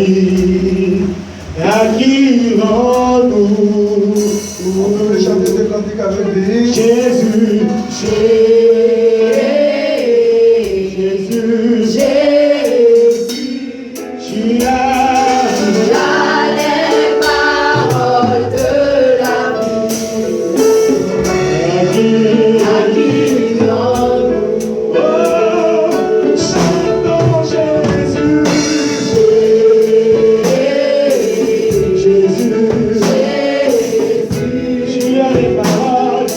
vie, à qui rend-nous? On peut chanter des cantiques avec lui. Jésus, Jésus, Jésus, tu as les paroles de la vie, à qui rend-nous? Oh, chantons Jésus, Jésus, tu as les paroles.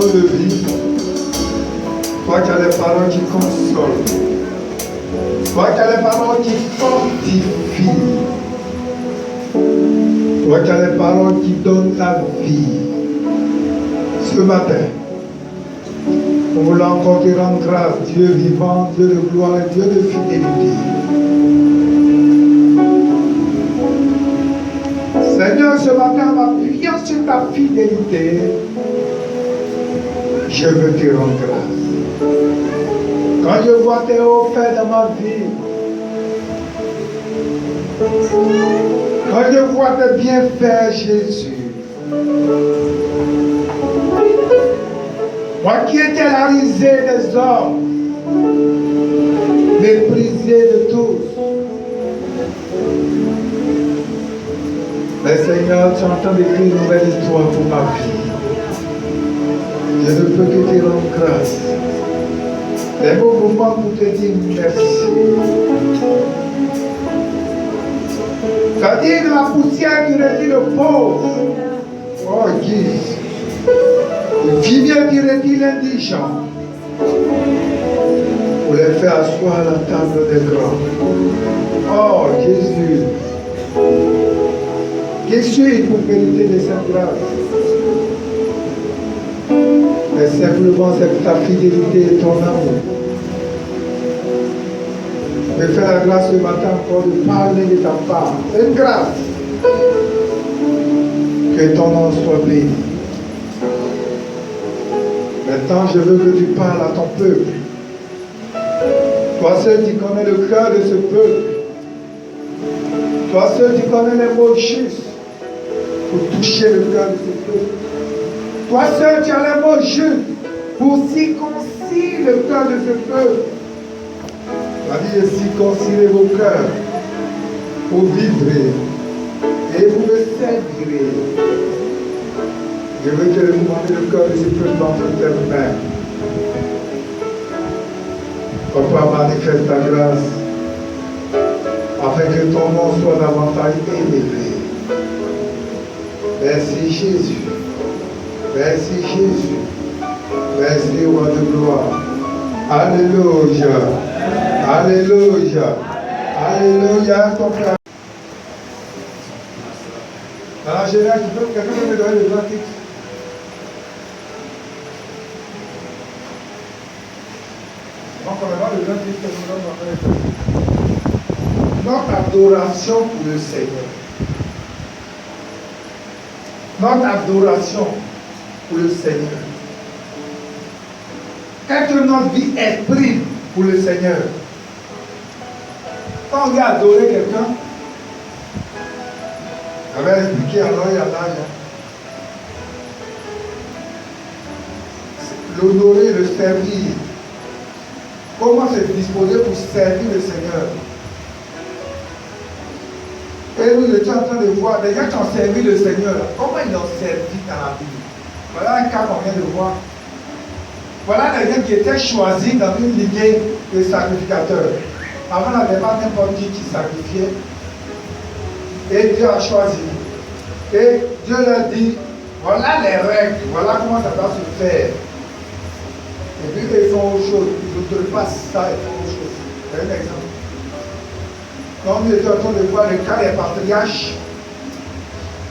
De vie, toi qui as les paroles qui consolent, toi qui as les paroles qui fortifient, toi qui as les paroles qui donnent la vie. Ce matin, on voulait encore te rendre grâce, Dieu vivant, Dieu de gloire et Dieu de fidélité. Seigneur, ce matin, en m'appuyant sur ta fidélité, je veux te rendre grâce. Quand je vois tes hauts faits dans ma vie, quand je vois tes bienfaits, Jésus, moi qui étais la risée des hommes, méprisé de tous, mais Seigneur, tu entends d'écrire une nouvelle histoire pour ma vie. Je ne peux que te rendre grâce. Les mots pour moi pour te dire merci. C'est-à-dire la poussière qui retire le pauvre. Oh, guise. Le vivien qui retire l'indigent. Pour les faire asseoir à la table des grands. Oh, Jésus. Qui suis-je pour mériter de cette grâce? Mais simplement c'est ta fidélité et ton amour. Me fais la grâce ce matin encore de parler de ta part. C'est une grâce. Que ton nom soit béni. Maintenant, je veux que tu parles à ton peuple. Toi seul qui connais le cœur de ce peuple. Toi seul qui connais les mots justes pour toucher le cœur de ce peuple. Toi seul, tu as les mots justes pour circoncire le cœur de ce peuple. C'est-à-dire circoncirer vos cœurs pour vivre et vous me servirez. Je veux te demander le cœur de ce peuple entre tes mains. Papa, manifeste ta grâce afin que ton nom soit davantage élevé. Merci Jésus. Merci Jésus. Merci roi de gloire. Alléluia. Alléluia. Alléluia. Ton frère. Dans la générale, quelqu'un peut me donner le grand titre? Donc, on va voir le grand titre que nous donnons. Notre adoration pour le Seigneur. Notre adoration. pour le Seigneur. Qu'est-ce que notre vie exprime pour le Seigneur? Quand on vient adorer quelqu'un, j'avais expliqué alors il y a l'âge. L'honorer, le servir. Comment se disposer pour servir le Seigneur? Et nous étions en train de voir des gens qui ont servi le Seigneur. Comment ils l'ont servi dans la Bible? Voilà un cas qu'on vient de voir. Voilà des gens qui étaient choisis dans une lignée de sacrificateurs. Avant, il n'y avait pas n'importe qui sacrifiait. Et Dieu a choisi. Et Dieu leur dit, voilà les règles, voilà comment ça doit se faire. Et puis ils font autre chose, ils outrepassent ça, ils font autre chose. C'est un exemple. Quand nous étions en train de voir le cas des patriarches,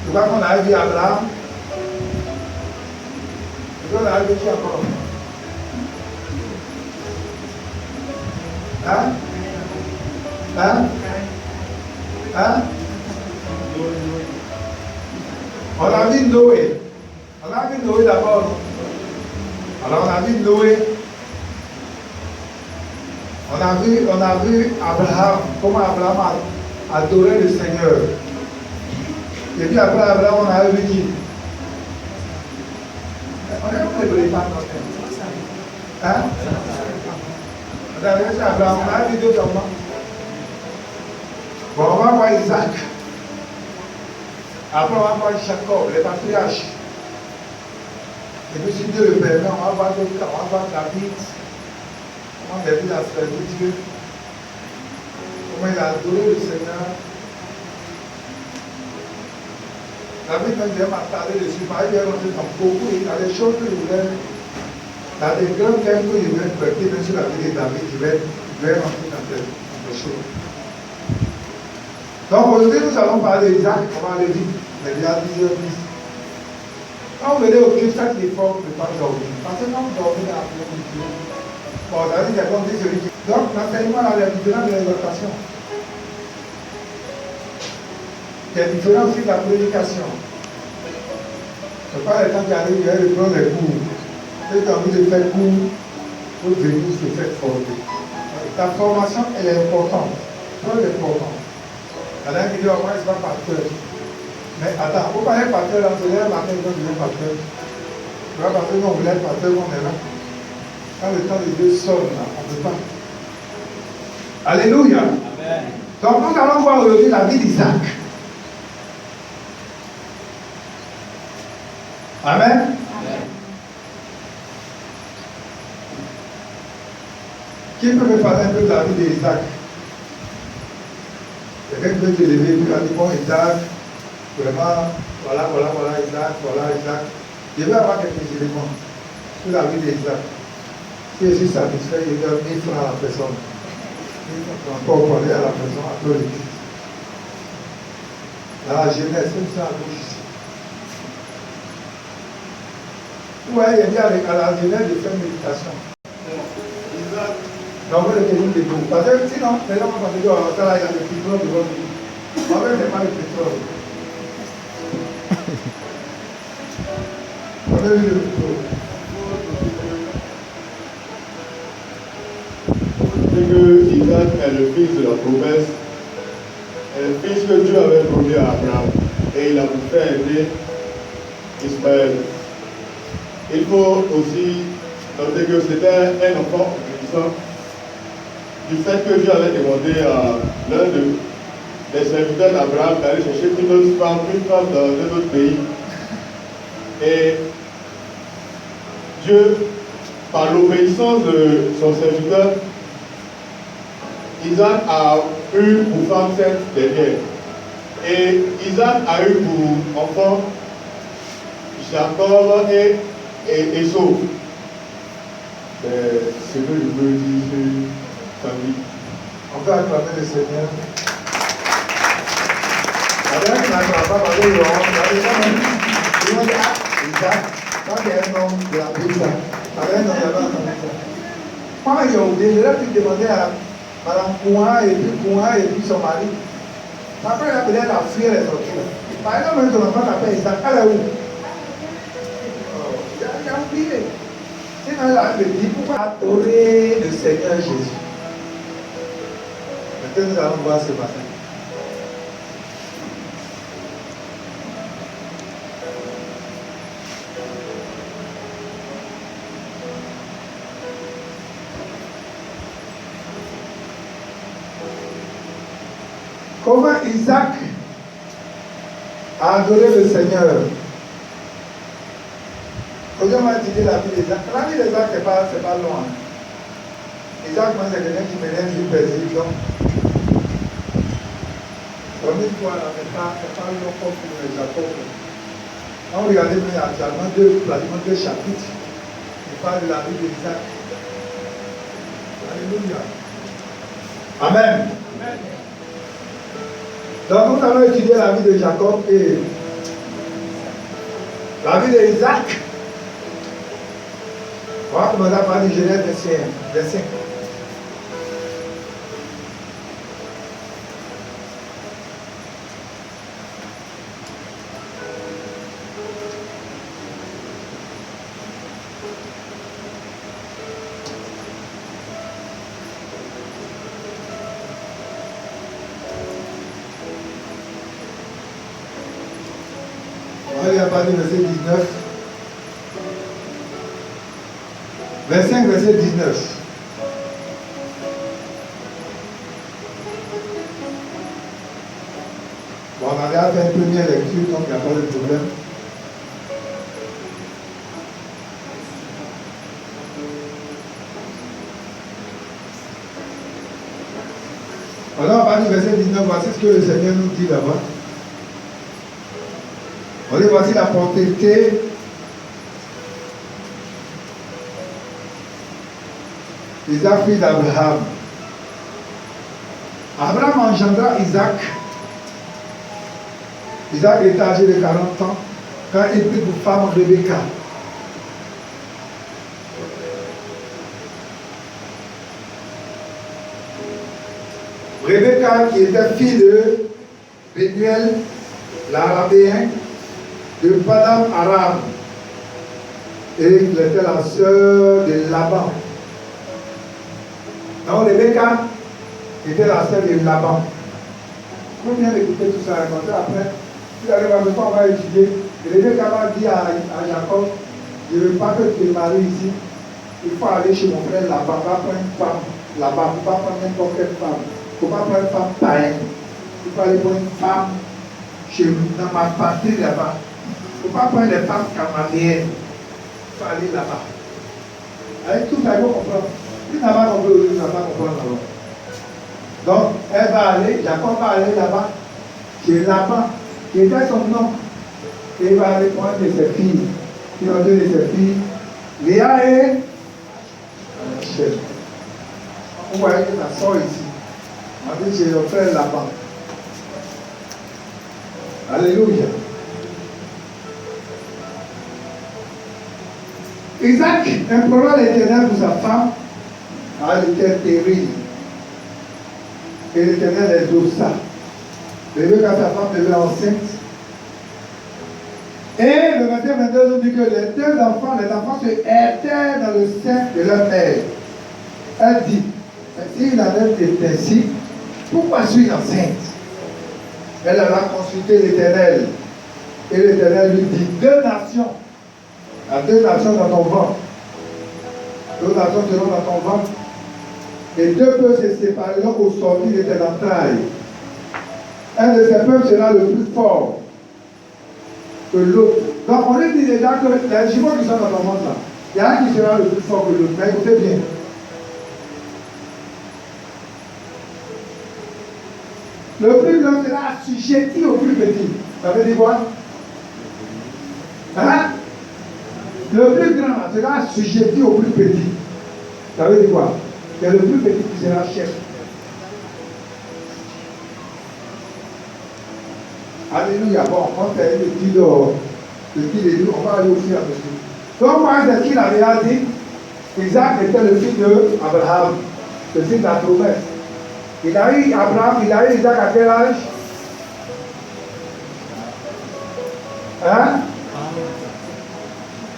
je crois qu'on a vu Abraham. Et on a vu qui encore? Hein? Hein? Hein? On a vu Noé. On a vu Noé d'abord. Alors on a vu Noé. On a vu Abraham, comment Abraham a adoré le Seigneur. Et puis après Abraham, on a vu qui? On est où les femmes? Hein? On a vu Abraham, on a vu d'autres hommes. Bon, on va voir Isaac. Après, on va voir Jacob, les patriarches. Et puis, si Dieu le permet, on va voir d'autres cas, on va voir David. Comment David a servi Dieu. Comment il a adoré le Seigneur. David, même, je vais m'attarder dessus. Il est rentré dans beaucoup. Il y a des choses que je voulais. Il y a des grands thèmes que je voulais traiter, même sur la vie de David. Je vais rentrer dans des choses. Donc aujourd'hui, nous allons parler d'Isaac, on va aller vite, mais il y a 10h10. Quand vous venez au Christ, chaque effort ne pas dormir. Parce que quand vous dormez dans l'après-midi, bon, ça veut dire qu'on dit celui qui. Donc, l'enseignement là, il y a différent de l'exhortation. Il y a différent aussi de la prédication. Ce n'est pas le temps qui arrive, il y a de prendre les cours. Ceux qui ont envie de faire cours, pour venir se faire former. Ta formation, elle est importante. Très importante. Il y en a qui dit, oh, moi, je ne suis pas pasteur. Mais attends, vous parlez pasteur, là, c'est là, matin, ils ont dit pasteur. Tu vois, parce que nous, on voulait être pasteur, on est là. Quand le temps de Dieu sonne, là, on ne peut pas. Alléluia. Amen. Donc, nous allons voir aujourd'hui la vie d'Isaac. Amen. Amen. Qui peut me parler un peu de la vie d'Isaac? Quelqu'un peut te lever, puis on dit, bon, Isaac, vraiment, voilà, Isaac. Je vais avoir quelques éléments sur la vie d'Isaac. Si je suis satisfait, je donne 1000 francs à la personne. 1000 francs pour parler à la personne, à tout l'église. Dans la jeunesse, comme ça à gauche ici. Ouais, il y a dit à la jeunesse de faire une méditation. Isaac. Donc, vous êtes une debout. Parce que sinon, les gens vont dire, oh, ça là, il y a le pétrole devant nous. En fait, ce n'est pas le pétrole. On a vu le pétrole. C'est que Isaac est le fils de la promesse, est le fils que Dieu avait promis à Abraham. Et il a pu faire aider Ismaël. Il faut aussi noter que c'était un enfant obéissant. Du fait que Dieu avait demandé à l'un des serviteurs d'Abraham d'aller chercher une autre femme dans un autre pays. Et Dieu, par l'obéissance de son serviteur, Isaac a eu pour femme cette dernière. Et Isaac a eu pour enfant Jacob et Esau. C'est ce que je peux dire sur sa vie. On peut acclamer le Seigneur. La dernière qui n'acclame pas, parce que ils vont dire, Isaac, quand il y a un homme de la Bible, avec un homme de la Bible. Quand ils ont oublié, je leur ai demandé à Madame Kouha et puis son mari. Après, il a peut-être la fille, elle est sortie. Par exemple, ton enfant s'appelle Isaac, elle est où? oublié. Sinon, la Bible dit pourquoi adorer le Seigneur Jésus. Maintenant, nous allons voir ce matin. Comment Isaac a adoré le Seigneur. Aujourd'hui, on va étudier la vie d'Isaac. La vie d'Isaac, c'est pas long. Isaac, moi, c'est quelqu'un qui menait une vie paisible. Donc, comme une fois, c'est pas long comme pour Jacob. Quand vous regardez, il y a actuellement deux chapitres qui parlent de la vie d'Isaac. Alléluia. Amen. Amen. Donc nous allons étudier la vie de Jacob et la vie d'Isaac. On va commencer par du Genèse 25. On va parler verset 19. 25, verset 19. Bon, on avait fait une première lecture, donc il n'y a pas de problème. Alors, on va parler verset 19, voici ce que le Seigneur nous dit là-bas. On dit, voici la postérité Isaac, fils d'Abraham. Abraham engendra Isaac. Isaac était âgé de 40 ans quand il prit pour femme Rebecca. Rebecca, qui était fille de Bénuel, l'Arabéen, de Padam Aram, et elle était la sœur de Laban. Donc Rebecca était la sœur de Laban. Vous bien écouter tout ça, raconter après. Si vous allez voir, on va étudier. Rebecca va dire à Jacob, je ne veux pas que tu te maries ici. Il faut aller chez mon frère Laban, va prendre une femme là-bas. Il ne faut pas prendre n'importe quelle femme. Il ne faut pas prendre une femme païenne. Il faut aller prendre une femme chez nous, dans ma patrie là-bas. Il ne faut pas prendre les femmes cananéennes. Il faut aller là-bas. Avec tout ça, il faut comprendre. Si n'a pas compris aujourd'hui, il ne va pas comprendre alors. Donc, elle va aller, Jacob va aller là-bas, chez Laban, qui était son nom. Et il va aller prendre de ses filles. Il va donner ses filles, Léa et Rachel. Vous voyez que ça sort ici. On dit chez le frère Laban. Alléluia. Isaac implora l'Éternel pour sa femme. Elle était terrible. Et l'Éternel les ossa. Rebecca, sa femme, devait enceinte. Et le verset 22 nous dit que les deux enfants, se étaient dans le sein de leur mère. Elle dit, s'il en est ainsi, pourquoi suis-je enceinte? Elle alla consulter l'Éternel. Et l'Éternel lui dit, deux nations. Il y a deux nations dans ton ventre. Deux nations seront dans ton ventre. Et deux peuples se sépareront au sortir de tes entrailles. Un de ces peuples sera le plus fort que l'autre. Donc on dit déjà que les jumeaux qui sont dans ton ventre là, il y a un qui sera le plus fort que l'autre. Mais écoutez bien. Le plus grand sera assujetti au plus petit. Ça veut dire quoi? Hein? Le plus grand sera assujetti au plus petit. Ça veut dire quoi? C'est le plus petit qui sera chef. Alléluia. Bon, on fait une étude de qui les deux, on va aller aussi à monsieur. Donc, moi, c'est ce qu'il avait dit. Isaac était le fils d'Abraham, le fils de la promesse. Il a eu Abraham, il a eu Isaac à quel âge? Hein?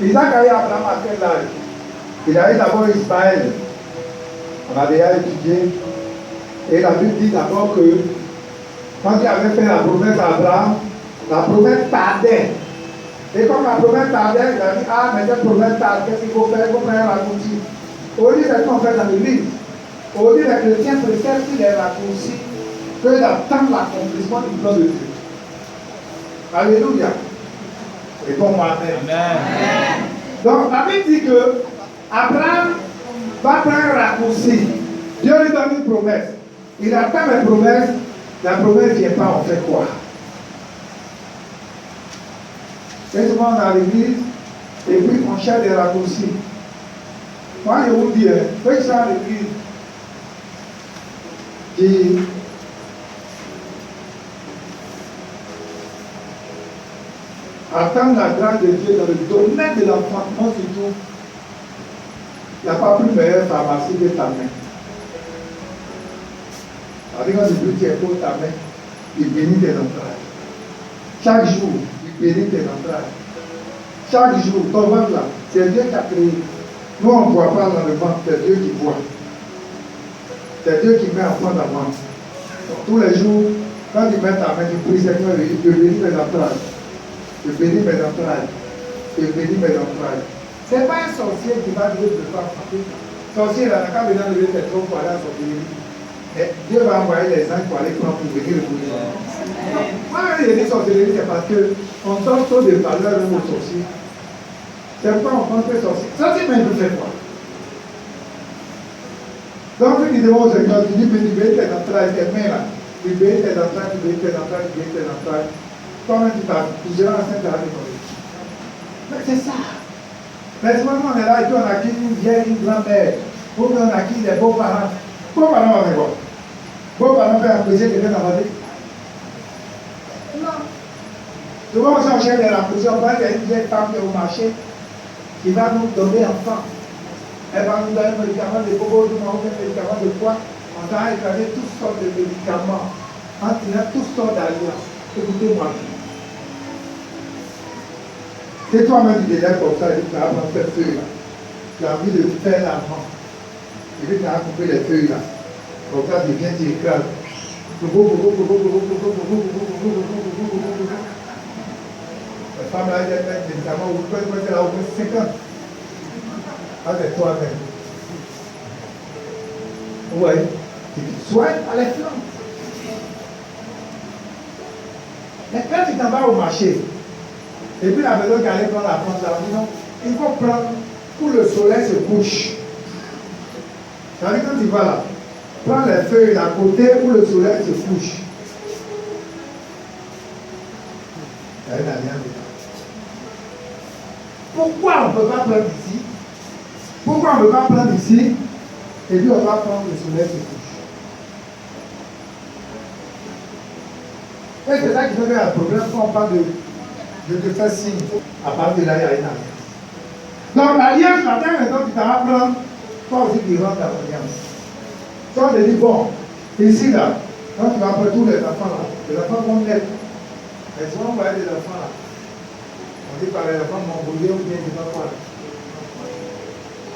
Isaac a eu Abraham à quel âge? Il a eu d'abord Ismaël. On a déjà étudié. Et la Bible dit d'abord que quand il avait fait la promesse à Abraham, la promesse tardait. Et comme la promesse tardait, il a dit, ah, mais cette promesse tarde, qu'est-ce qu'il faut faire? Il faut faire un raccourci. Aujourd'hui, c'est ce qu'on fait dans l'église. Aujourd'hui, les chrétiens préfèrent qu'il les raccourcis que d'attendre l'accomplissement du plan de Dieu. Alléluia. Et pour moi, amen. Amen. Donc, la Bible dit que Abraham va prendre un raccourci. Dieu lui donne une promesse. Il attend la promesse ne vient pas, on fait quoi? Et souvent on est à l'église et puis on cherche des raccourcis. Moi je vous dis, ceux qui sont à l'église, qui attendent la grâce de Dieu dans le domaine de l'enfantement surtout, il n'y a pas plus meilleure pharmacie que ta main. Avec un début qui est pour ta main, il bénit tes entrailles. Chaque jour, il bénit tes entrailles. Chaque jour, ton ventre là, c'est Dieu qui a créé. Nous, on ne voit pas dans le ventre, c'est Dieu qui voit. C'est Dieu qui met un point d'avant. Tous les jours, quand tu mets ta main, tu pries, Seigneur, je bénis mes entrailles. Je bénis mes entrailles. Je bénis mes entrailles. Ce n'est pas un sorcier qui va dire de toi frapper. Sorcier, là, quand il vient de lever tes troncs pour aller à son béni. Dieu va envoyer les anges pour aller prendre pour venir le boulot. Moi, je dis sorcellerie, c'est parce qu'on donne trop de valeur aux sorciers. C'est pourquoi on pense que sorcier. Sorcier, mais il peut faire quoi? Donc, tu dis au Seigneur, tu dis, mais tu bénis tes entrailles, tes mains là. Tu bénis tes entrailles, tu bénis tes entrailles, tu bénis tes entrailles. Toi-même, tu seras enceinte de la vie. Mais c'est ça. Mais souvent, on est là et puis on acquis une vieille, une grand-mère. Ou bien on acquis des beaux-parents. Beaux-parents, on va voir. Beaux-parents peuvent apprécier quelqu'un dans la vie. Non. Souvent, on cherche des raccourcis. On voit qu'il y a une vieille femme qui est au marché qui va nous donner enfant. Elle va nous donner un médicament de bobo, un médicament de quoi? On va écraser toutes sortes de médicaments. En tirant toutes sortes d'alliances. Écoutez-moi. Si toi-même tu délèves comme ça, et tu vas prendre cette feuille-là, tu as envie de faire l'avant, et puis tu as coupé les feuilles-là, comme ça tu viens, tu écrases. La femme là, elle met des médicaments, vous pouvez mettre là au moins 50. Ah, c'est toi-même. Ouais, tu soignes à les plantes. Mais quand tu t'en vas au marché, et puis la maison qui allait prendre la plante là, on dit non, il faut prendre où le soleil se couche. C'est-à-dire quand tu vas là, prends les feuilles à côté où le soleil se couche. Il y a une alliance dedans. Pourquoi on ne peut pas prendre ici? Pourquoi on ne peut pas prendre ici? Et puis on va prendre le soleil se couche. Et c'est ça qui fait qu'il y a un problème quand on parle de te faire signe. À partir de là, il y a une alliance. Donc l'alliance, la dernière raison que tu vas prendre, toi aussi tu rentres dans l'alliance. Toi, on te dit, bon, ici là, quand tu vas prendre tous les enfants là, les enfants vont naître. Mais souvent on voit des enfants là. On dit par les enfants mongoliens ou bien je ne sais pas quoi.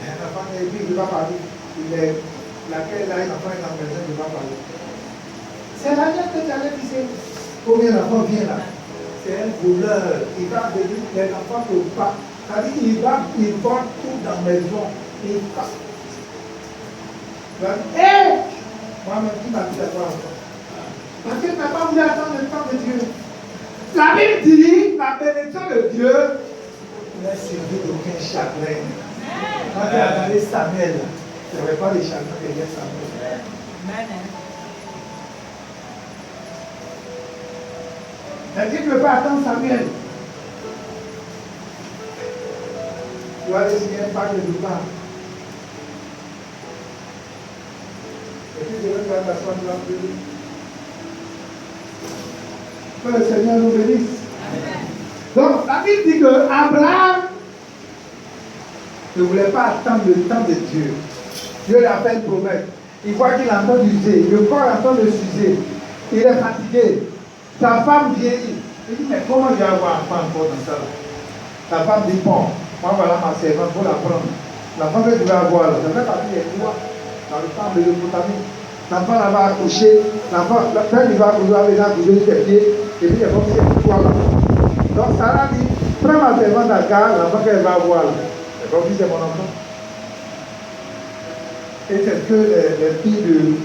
Un enfant et puis il ne va pas parler. Laquelle là, un enfant est dans la maison, il ne va pas parler. C'est l'alliance que tu allais tisser. Combien d'enfants viennent là? C'est un voleur. Il va venir, les enfants ne peuvent pas. C'est-à-dire qu'il vole tout dans la maison. Il passe. Hé! Moi-même, qui m'a dit d'avoir encore? Parce que tu n'as pas voulu attendre le temps de Dieu. La Bible dit, la bénédiction de Dieu n'est servie d'aucun chagrin. Quand tu as regardé Samuel, tu n'avais pas les chagrins derrière Samuel. Mais Dieu ne peut pas attendre Samuel. Tu vas aller signer un pacte de départ. Et puis tu vas t'asseoir devant Dieu. Que le Seigneur nous bénisse. Donc la Bible dit que Abraham ne voulait pas attendre le temps de Dieu. Dieu lui a fait une promesse. Il voit qu'il est en train d'user. Le corps est en train de s'user. Il est fatigué. Sa femme vieillit. Il dit, mais comment je vais avoir un enfant encore dans ça là? La femme dit, bon, moi voilà ma servante, il faut la prendre. La femme que tu vas avoir là, ça fait partie des lois dans le temps de l'Épotamie. L'enfant là va accoucher, l'enfant, quand il va accoucher, il va accoucher sur tes pieds, et puis il va faire toi là. Donc Sarah dit, prends ma servante à garde, l'enfant qu'elle va avoir là. Elle va dire, c'est mon enfant. Et c'est ce que les filles de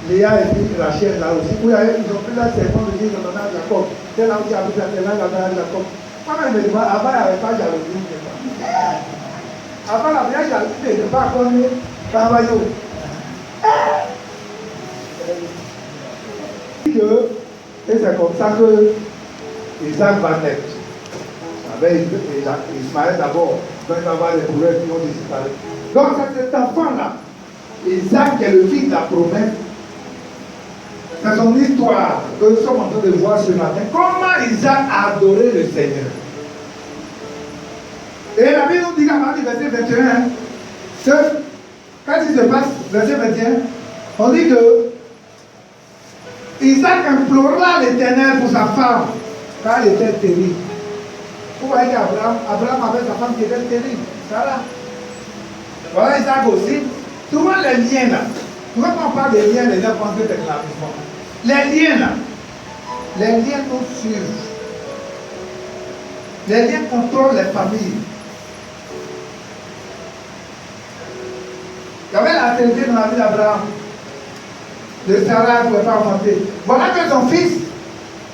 Léa et puis Rachel là aussi, où ils ont pris la servante de Dieu, ils ont donné à Jacob. C'est là où il y a pris la servante, ils ont donné à Jacob. Moi-même, je me demande, avant, il n'y avait pas jalousie. Avant, la vraie jalousie, je ne sais pas connu Cavaillot. Et c'est comme ça que Isaac va naître. Avec Ismaël d'abord, donc il va avoir des problèmes qui vont disparaître. Donc c'est cet enfant-là, Isaac qui est le fils de la promesse, c'est son histoire que nous sommes en train de voir ce matin. Comment Isaac a adoré le Seigneur. Et la Bible nous dit qu'à partir du verset 21, que quand il se passe, verset 21, on dit que Isaac implora l'Éternel pour sa femme, car elle était terrible. Vous voyez qu'Abraham avait sa femme qui était terrible, Sarah. Voilà Isaac aussi. Souvent les liens là, souvent quand on parle des liens, les gens pensent que c'est l'amusement. Les liens là, les liens nous suivent. Les liens contrôlent les familles. Il y avait la trinité dans la vie d'Abraham. De Sarah ne pouvait pas enfanter. Voilà que son fils,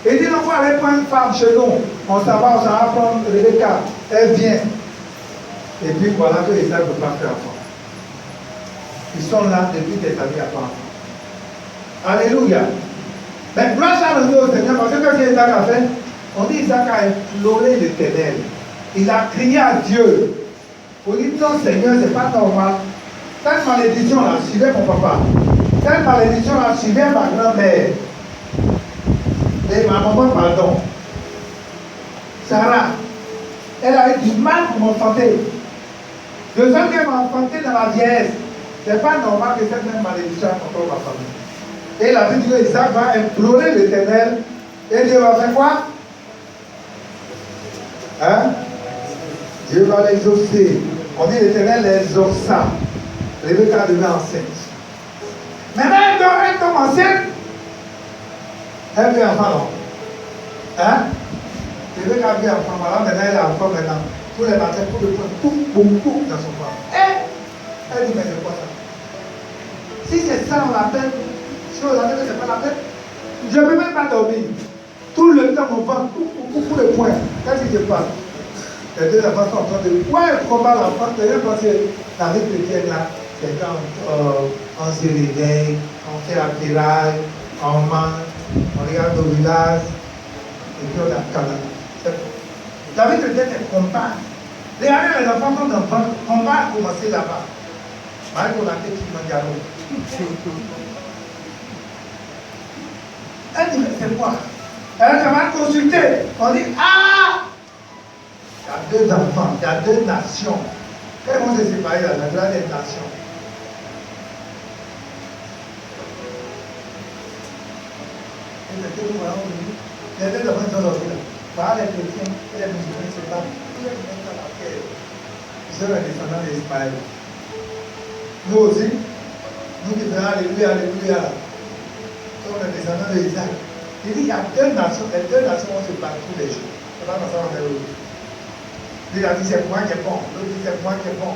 il dit, non, vous allez prendre une femme chez nous. On s'en va prendre Rebecca. Elle vient. Et puis voilà que Isaac ne peut pas faire enfant. Ils sont là depuis des années à pas enfant. Alléluia. Mais gloire à Dieu au Seigneur, parce que quand Isaac a fait, on dit Isaac a imploré l'Éternel. Il a crié à Dieu. On dit, non Seigneur, c'est pas normal. Cette malédiction là suivait mon papa. Cette malédiction là suivait ma grand-mère. Et ma maman, pardon. Sarah, elle a eu du mal pour m'enfanter. De ce qu'elle m'a enfanté dans la vieillesse, c'est pas normal que cette même malédiction contrôle ma famille. Et la Bible dit que Isaac va implorer l'Éternel. Et Dieu va faire quoi? Hein? Dieu va l'exaucer. On dit l'Éternel l'exauça. Rebecca devient enceinte. Maintenant, elle tombe enceinte. Elle fait enfant, non? Hein? Rebecca vit enfant. Voilà, maintenant elle a enfant maintenant. Tous les matins, pour le point, poum, dans son corps. Elle dit, mais c'est quoi ça? Si c'est ça, on l'appelle. Si on l'appelle, c'est pas la peine. Je ne peux même pas dormir. Tout le temps, on va pour le point. Qu'est-ce qui se passe? Les deux enfants sont en train de. Ouais, combat l'enfant. D'ailleurs, parce que la vie chrétienne là, c'est quand on se réveille, on fait la piraille, on mange, on regarde au village, et puis on a calme. La vie chrétienne, c'est combat. Regardez, les enfants sont enfants. Combat a commencé là-bas. Malgré qu'on a fait Kilimanjaro. Elle dit, mais c'est quoi? Elle va consulter. On dit, ah! Il y a deux enfants, il y a deux nations. Quand ils vont se séparer, là, il y a des nations. Et c'est que nous voyons aujourd'hui. Les deux enfants sont sortis là. Par les chrétiens et les musulmans se battent. Tous les musulmans sont là. Ils sont les descendants d'Ismaël. Nous aussi, nous qui faisons alléluia, alléluia. Nous sommes les descendants d'Isaac. Il dit, il y a deux nations, les deux nations vont se battre tous les jours. C'est pas comme ça, on est l'autre. Il a dit, c'est moi qui est bon. L'autre dit, c'est moi qui est bon.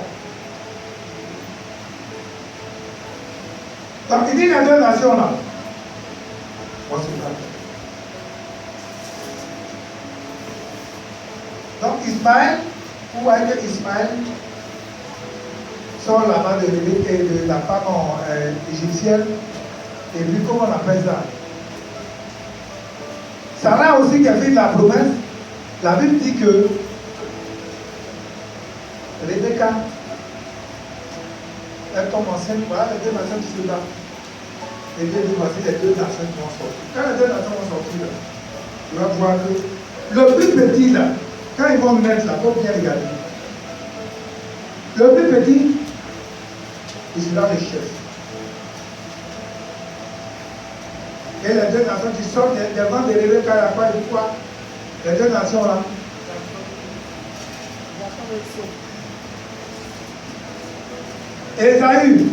Donc, il dit, les deux nations là, vont se battre. Donc, Ismaël, vous voyez que Ismaël sort là-bas de Rebecca et de la femme égyptienne. Et puis, comment on appelle ça? Sarah aussi qui a fait la promesse. La Bible dit que Rebecca, elle tombe enceinte. Voilà les deux nations qui se battent. Et Dieu dit, voici les deux nations qui vont sortir. Quand les deux nations vont sortir, là, tu vas voir que le plus petit là, quand ils vont mettre là, il faut bien regarder. Le plus petit, il sera le chef. Et les deux nations qui sortent devant de Rebecca, il y a quoi? Les deux nations là. Esaü,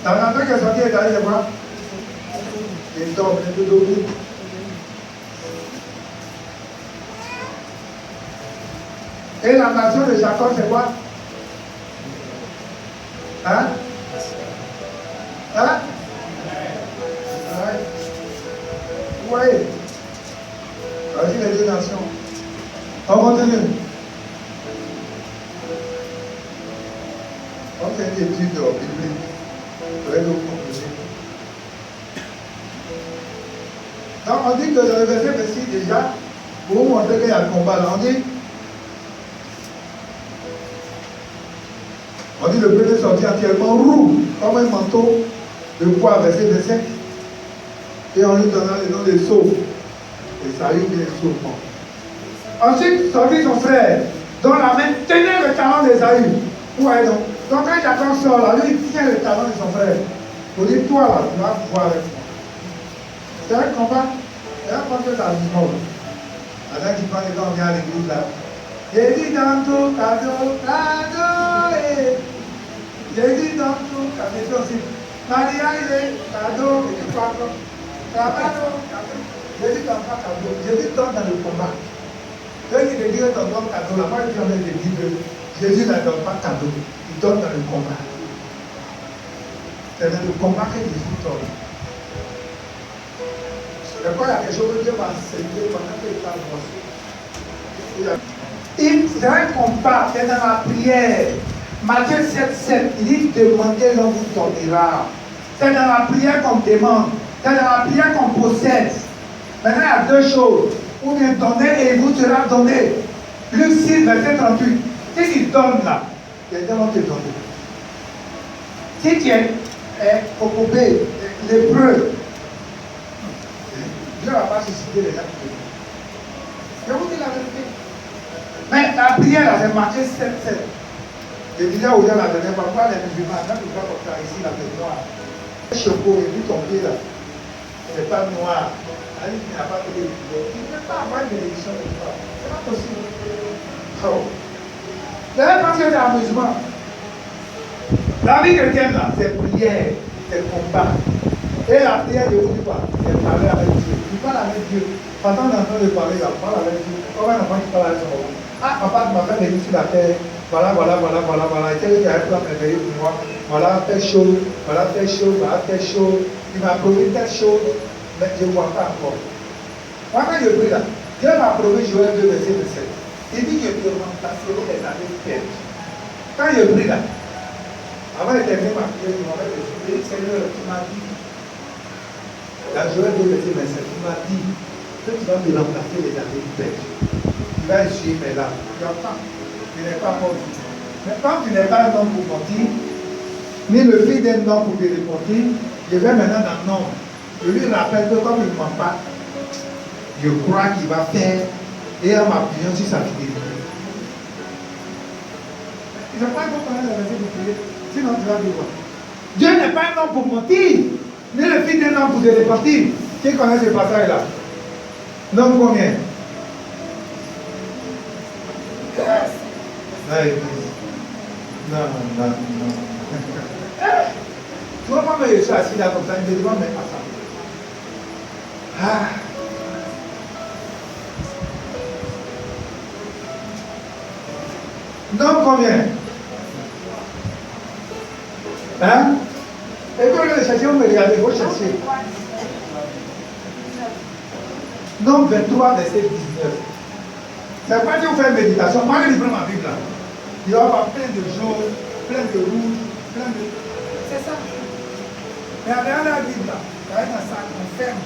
dans l'endroit qui est sorti, Esaü, c'est quoi? Il tombe, il peut dormir. Et la nation de Jacob, c'est quoi? Hein? Hein? Oui. Vas-y, les deux nations. On continue. On fait une étude biblique. Vous allez nous conclure. Donc, on dit que dans le verset 26, déjà, pour vous montrer qu'il y a le combat, là, on dit le peuple est sorti entièrement roux, comme un manteau de poids, verset 25. Et on lui donna le nom de Saul. Et ça a eu bien Saul. Ensuite, sortit son frère, dont la main tenait le talon d'Ésaü. Où est donc? Donc quand Jacob sort là, lui il tient le talon de son frère. Pour dire, toi là, tu vas pouvoir avec moi. C'est un combat. Et là, quand tu es à l'immoble, là qui parle quand on vient à l'église là. J'ai dit dans tout cadeau, j'ai dit dans tout cadeau aussi. Maria, il est cadeau, et tu parles. Cadeau. J'ai dit dans pas cadeau, j'ai dit dans le combat. Ceux qui te disent que ton cadeau, la moi je viens de dire que Jésus ne donne pas cadeau, il donne dans le combat. C'est dans le combat que Jésus donne. Et quand il y a quelque chose que Dieu m'a enseigné pendant que il parle de c'est un combat, c'est dans la prière. Matthieu 7,7, il dit demandez, l'on vous donnera. C'est dans la prière qu'on demande, c'est dans la prière qu'on possède. Maintenant, il y a deux choses. Ou bien donner et il vous sera donné. Luc 6, verset 38. Qu'est-ce qu'il donne là? Il y a des gens qui donnent. Si tu es cocobé, lépreux, Dieu ne va pas susciter les gens qui donnent. Je vous dis la vérité. Mais la prière là, c'est Matthieu 7,7. Je disais aux gens la dernière fois, pourquoi les musulmans, quand tu vas comme ça ici, la tête noire, le choco, et puis ton pied là, c'est pas noir. Il n'a pas fait de vidéo. Il ne peut pas avoir une bénédiction de toi. Ce n'est pas possible. Oh. Vous avez pensé que c'est amusement. La vie chrétienne, là, c'est prière, c'est combat. Et la prière, je vous dis pas, c'est parler avec Dieu. Tu parles avec Dieu. Pendant qu'on est en train de parler, là, parle avec Dieu. Comme un enfant qui parle avec son maman. Ah, papa, tu m'as fait venir sur la terre. Voilà. Et tel qui a un plan préparé pour moi. Voilà, telle chose. Voilà, telle chose. Il m'a promis telle chose. Mais je ne vois pas encore. Moi, quand je prie là, Dieu m'a promis Joël 2, verset 27. Il dit que je te remplacerai les années perdues. Quand je prie là, avant de terminer ma prière, je m'avais dit, Seigneur, tu m'as dit, dans Joël 2, verset 27, tu m'as dit que tu vas me remplacer les années perdues. Tu vas essuyer mes larmes. Tu entends? Tu n'es pas mort du tout. Mais quand tu n'es pas un homme pour mentir, ni le fils d'un homme pour te repentir, je vais maintenant dans le nom. Je lui rappelle que comme il ne ment pas, je crois qu'il va faire et à ma prière sur sa fidélité. Il ne faut pas qu'on la verset de prier, sinon tu vas vivre. Dieu n'est pas un homme pour mentir, ni le fils d'un homme pour se repentir. Qui connaît ce passage-là? Non, combien? Non. Tu vois, moi, je suis assis là comme ça, je me demande, mais pas ça. Ah. Donc combien? Hein? Et quand je cherche, vous me regardez, vous cherchez. Donc 23, verset 19. C'est pas que vous faites méditation. Moi, je prends ma Bible là. Il va y avoir plein de jaune, plein de rouge, plein de... C'est ça. Mais avec la Bible là, il y a un sac, on ferme.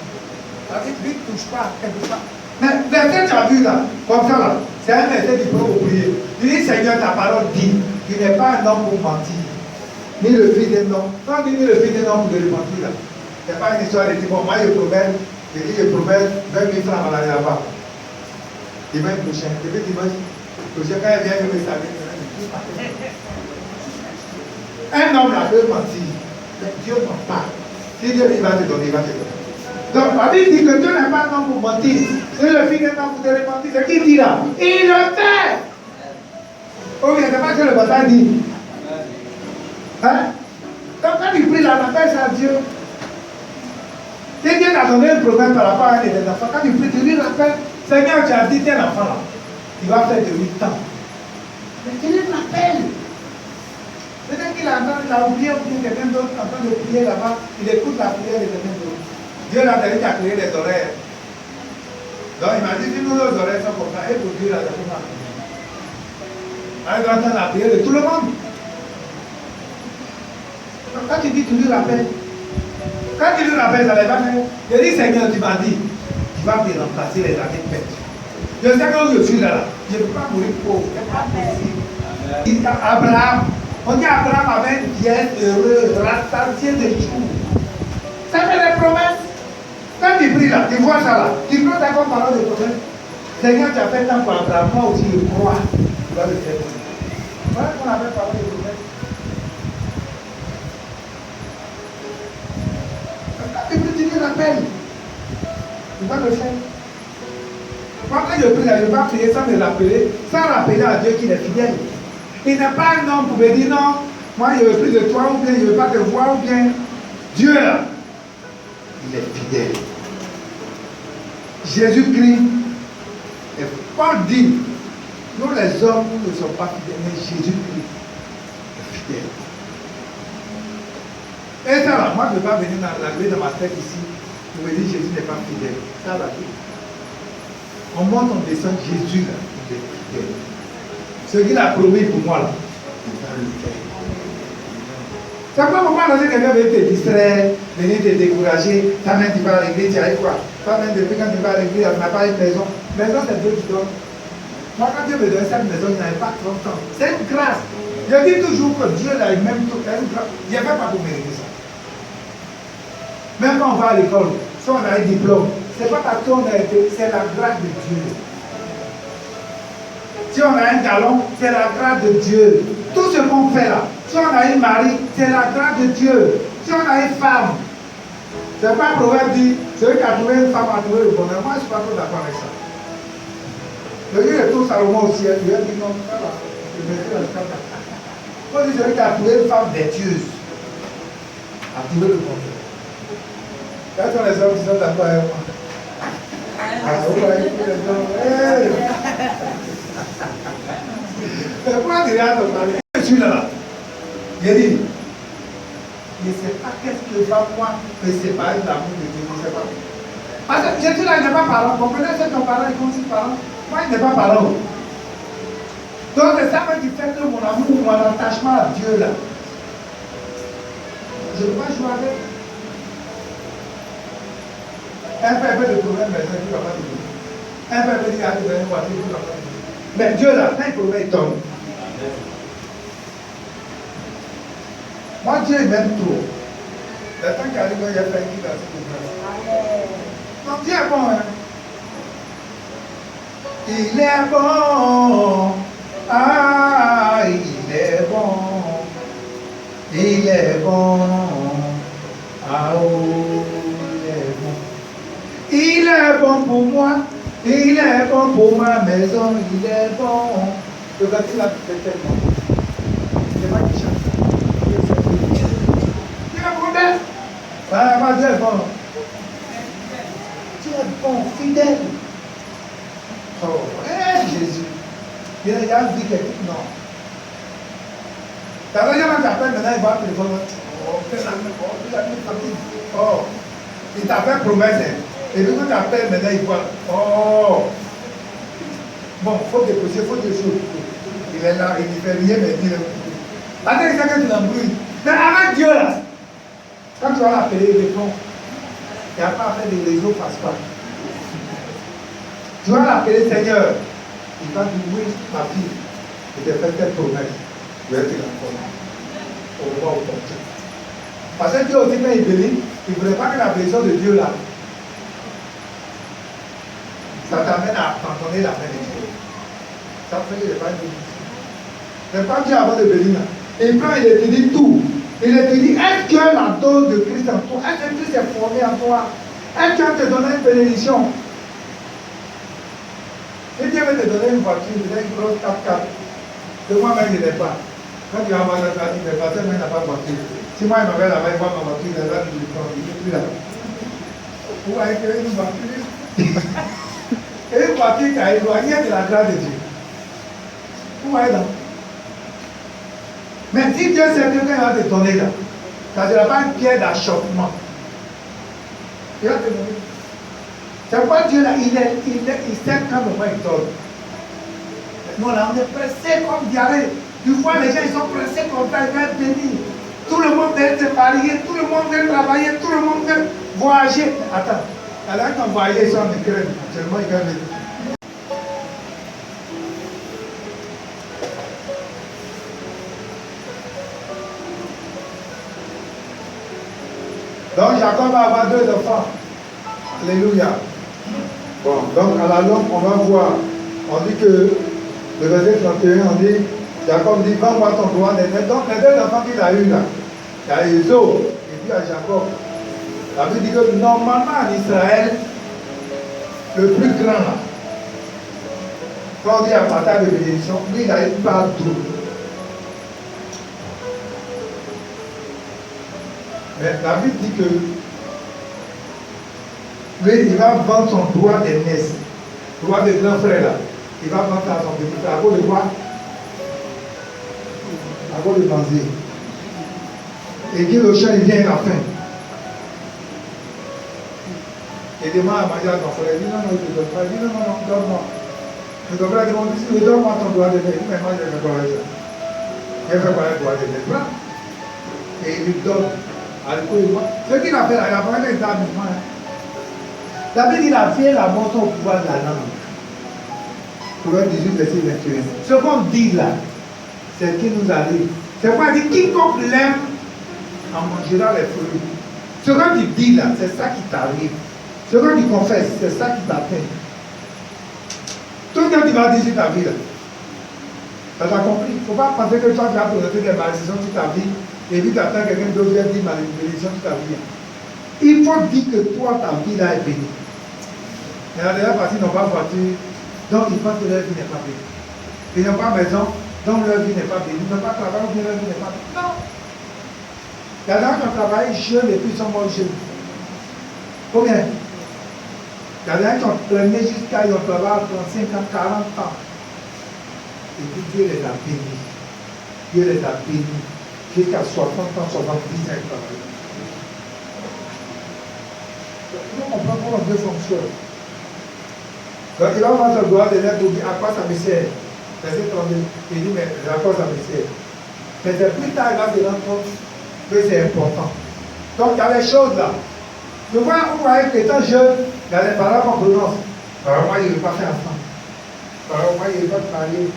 La Bible ne touche pas, elle ne touche pas. Mais verset tu as vu là, comme ça là, c'est un verset qui peut oublier. Il dit Seigneur, ta parole dit, tu n'es pas un homme pour mentir, ni le fils d'un homme. Quand tu dis le fils d'un homme pour le mentir là, ce n'est pas une histoire de dire, bon, moi je promets, je dis je promets 20 000 francs à l'année là-bas. Dimanche prochain, depuis dimanche prochain, quand il vient, il me salue. Un homme là peut mentir, mais Dieu ne ment pas. Si Dieu il va te donner, il va te donner. Donc, la Bible dit que Dieu n'est pas un homme pour mentir. C'est le fils d'un homme pour te repentir. C'est qui dit là? Il le fait. Ou bien que le passage dit. Hein? Donc quand il prie là, on appelle ça Dieu. Si Dieu t'a donné un problème par rapport à un de tes enfants, quand tu pries, tu lui rappelles, Seigneur, tu as dit tel enfant là, il va faire de 8 ans. Mais tu lui rappelles. Peut-être qu'il a oublié ou bien quelqu'un d'autre en train de prier là-bas, il écoute la prière de quelqu'un d'autre. Dieu l'a dit qu'il a créé les oreilles. Donc il m'a dit, si nous nos oreilles sont comme ça, et pour Dieu là, c'est comme ça. Il va entendre la prière de tout le monde. Donc quand tu dis, tu lui rappelles. Quand tu lui rappelles, ça va faire. Je dis, Seigneur, tu m'as dit, tu vas me remplacer les années perdues. Je sais que je suis là, je ne peux pas mourir pauvre, ce n'est pas possible. Abraham, on dit Abraham avait une vieille heureuse, rassasiée de jours. Ça fait des promesses. Quand tu pries là, tu vois ça là, tu prends ta comme parole de promesse. Seigneur, tu as fait tant pour Abraham, moi aussi je crois. Tu vas le faire. Voilà qu'on appelle parole de promesse. Quand tu pries, tu te rappelles. Tu vas le faire. Moi, quand je prie là, je ne vais pas prier sans me rappeler, sans rappeler à Dieu qu'il est fidèle. Il n'est pas un homme pour me dire non, moi je veux plus de toi, ou bien je ne veux pas te voir, ou bien Dieu là, il est fidèle. Jésus-Christ est fort digne. Nous les hommes, nous ne sommes pas fidèles, mais Jésus-Christ est fidèle. Et ça là, moi je ne vais pas venir dans la grille de ma tête ici pour me dire Jésus n'est pas fidèle. Ça va dire. On monte, on descend, Jésus là, il est fidèle. Ce qu'il a promis pour moi là, il va le faire. C'est pas pourquoi lorsque quelqu'un veut te distraire, venir te décourager, toi-même tu vas à l'église, tu arrives quoi? Toi-même depuis quand tu vas à l'église, tu n'as pas une maison. Maison c'est Dieu qui donne. Moi quand Dieu me donne cette maison, il n'avait pas 30 ans. C'est une grâce. Je dis toujours que Dieu là, il m'aime tout. C'est une grâce. Il n'y avait pas pour mériter ça. Même quand on va à l'école, si on a un diplôme, c'est pas parce qu'on a été, c'est la grâce de Dieu. Si on a un galon, c'est la grâce de Dieu. Tout ce qu'on fait là, si on a un mari, c'est la grâce de Dieu. Si on a une femme, c'est pas un proverbe dit, celui qui a trouvé une femme a trouvé le bonheur. Moi, je ne suis pas trop d'accord avec ça. Le Dieu de tout Salomon aussi, il a dit non, ça va. Moi, je dis celui qui a trouvé une femme vertueuse a trouvé le bonheur. Quels sont les hommes qui sont d'accord avec moi? Ah, vous voyez les hommes. Hey! Mais pourquoi tu regardes ton mari? Je suis là. J'ai dit, je ne sais pas qu'est-ce que va moi me séparer de l'amour de Dieu. Je ne sais pas. Parce que Jésus là, il n'est pas parent. Comprenez, c'est ton parent, il continue parent. Moi, il n'est pas parent. Donc, c'est ça qui fait que mon amour, mon attachement à Dieu là, je ne peux pas jouer avec. Un père peut te trouver un médecin qui ne va pas te donner. Un père peut dire qu'il va te donner une voiture qui ne va pas te donner. Mais Dieu là, quand il promet, il donne. Moi, Dieu il m'aime trop. Le temps qui arrive, il a fait qui dans cette grâce. Donc Dieu est bon, hein. Il est bon. Ah, il est bon. Il est bon. Ah, oh, il est bon. Il est bon pour moi. Il est bon pour ma maison. Il est bon. Le gars, il a fait tellement. C'est pas qui chante. Ah, Dieu est bon. Dieu est bon, fidèle. Oh, Jésus. Il a dit quelque chose. Non. T'as vu, quand tu appelles maintenant, il va te téléphone. Oh, il t'a fait promesse. Et puis quand tu appelles maintenant, il voit. Oh. Bon, il faut déposer, il faut des choses. Il est là, il ne fait rien, mais il dit. Attends, il sait que tu l'embrouilles. Mais avec Dieu là. Quand tu vas l'appeler, il répond. Il n'y a pas à faire des réseaux passe-pas. Tu vas l'appeler Seigneur. Il va dire oui, ma fille, je t'ai fait telle promesse. Je vais te l'accorder. Au moment où ton Dieu. Parce que Dieu aussi, quand il bénit, il ne voulait pas que la bénédiction de Dieu là, ça t'amène à abandonner la main de Dieu. Ça fait qu'il n'est pas une bénédiction. Mais quand Dieu avant de bénir, il prend, il étudie tout. Il étudie, est-ce que la dose de Christ en toi, est-ce que Christ est formé en toi? Est-ce qu'il te donner une bénédiction? Si Dieu veut te donner une voiture, une grosse 4x4, que moi-même je n'ai pas. Quand tu vas voir la famille, le pasteur même n'a pas de voiture. Si moi il m'avait là-bas, il voit ma voiture, il est là, je le prends, il n'est plus là. Vous voyez qu'il y a une voiture. Et une voiture qui a éloigné de la grâce de Dieu. Vous voyez là. Mais si Dieu sait que quelqu'un va te donner là, ça ne sera pas une pierre d'achoppement. Il va te donner. C'est pourquoi Dieu là, il sait quand le roi il donne. Nous là, on est pressés comme diarrhée. Tu vois, les gens ils sont pressés comme ça, ils veulent bénir. Tout le monde veut se marier, tout le monde veut travailler, tout le monde veut voyager. Attends, alors quand voyager, ils sont en Ukraine. Actuellement, ils gagnent. Donc Jacob va avoir 2 enfants. Alléluia. Bon, donc à la longue, on va voir. On dit que le verset 31, on dit, Jacob dit, vends-moi ton droit d'aînesse. Donc les 2 enfants qu'il a eu là, il y a Ésaü et puis à Jacob. La Bible dit que normalement en Israël, le plus grand là, quand on dit à partage de bénédiction, lui il a une part double. Mais la Bible dit que lui, il va vendre son droit d'aînesse, droit de grand frère là. Il va vendre à son petit frère. À cause de quoi? À cause de Banzé. Et puis le chien, il vient à la fin. Il demande à manger à ton frère. Il dit non, non, il ne te donne pas. Il dit non, non, non, donne-moi. Le ton frère demande, si donne-moi ton droit d'aînesse. Il dit, mais moi, je ne fais pas ça. Il fait quoi le droit d'aînesse? Et il lui donne. Ce qu'il a fait là, il a parlé d'établissement. La Bible dit, il a fait la montre au pouvoir de la langue. Proverbe 18, verset 21. Ce qu'on dit là, c'est ce qui nous arrive. C'est pourquoi il dit, quiconque l'aime en mangera les fruits. Ce que tu dis là, c'est ça qui t'arrive. Ce que tu confesses, c'est ça qui t'atteint. Tout ce que tu vas dire sur ta vie là, ça t'a compris. Il ne faut pas penser que toi tu vas projeter des malédictions sur ta vie. Et puis tu attends quelqu'un d'autre vient dire malédiction sur ta vie. Il faut dire que toi, ta vie là est bénie. Il y en a déjà parce qu'ils n'ont pas voiture, donc ils pensent que leur vie n'est pas bénie. Ils n'ont pas maison, donc leur vie n'est pas bénie. Ils n'ont pas travail, donc leur vie n'est pas bénie. Non. Il y en a qui ont travaillé jeunes et puis ils sont morts jeunes. Combien? Il y en a qui ont traîné jusqu'à ils ont travaillé à 35 ans, 40 ans. Et puis Dieu les a bénis. Dieu les a bénis. Jusqu'à 60 ans, 70 ans, ils travaillent. Nous comprenons comment Dieu fonctionne. Donc il va voir le droit de l'air pour dire à quoi ça me sert. Verset 32, il dit, mais à quoi ça me sert? Mais c'est plus tard, il va se rendre compte que c'est important. Donc il y a les choses là. Souvent, vous voyez qu'étant jeune, il y a des paroles qu'on prononce. Alors moi, il ne veut pas faire enfant. Alors moi, il ne veut pas te marier.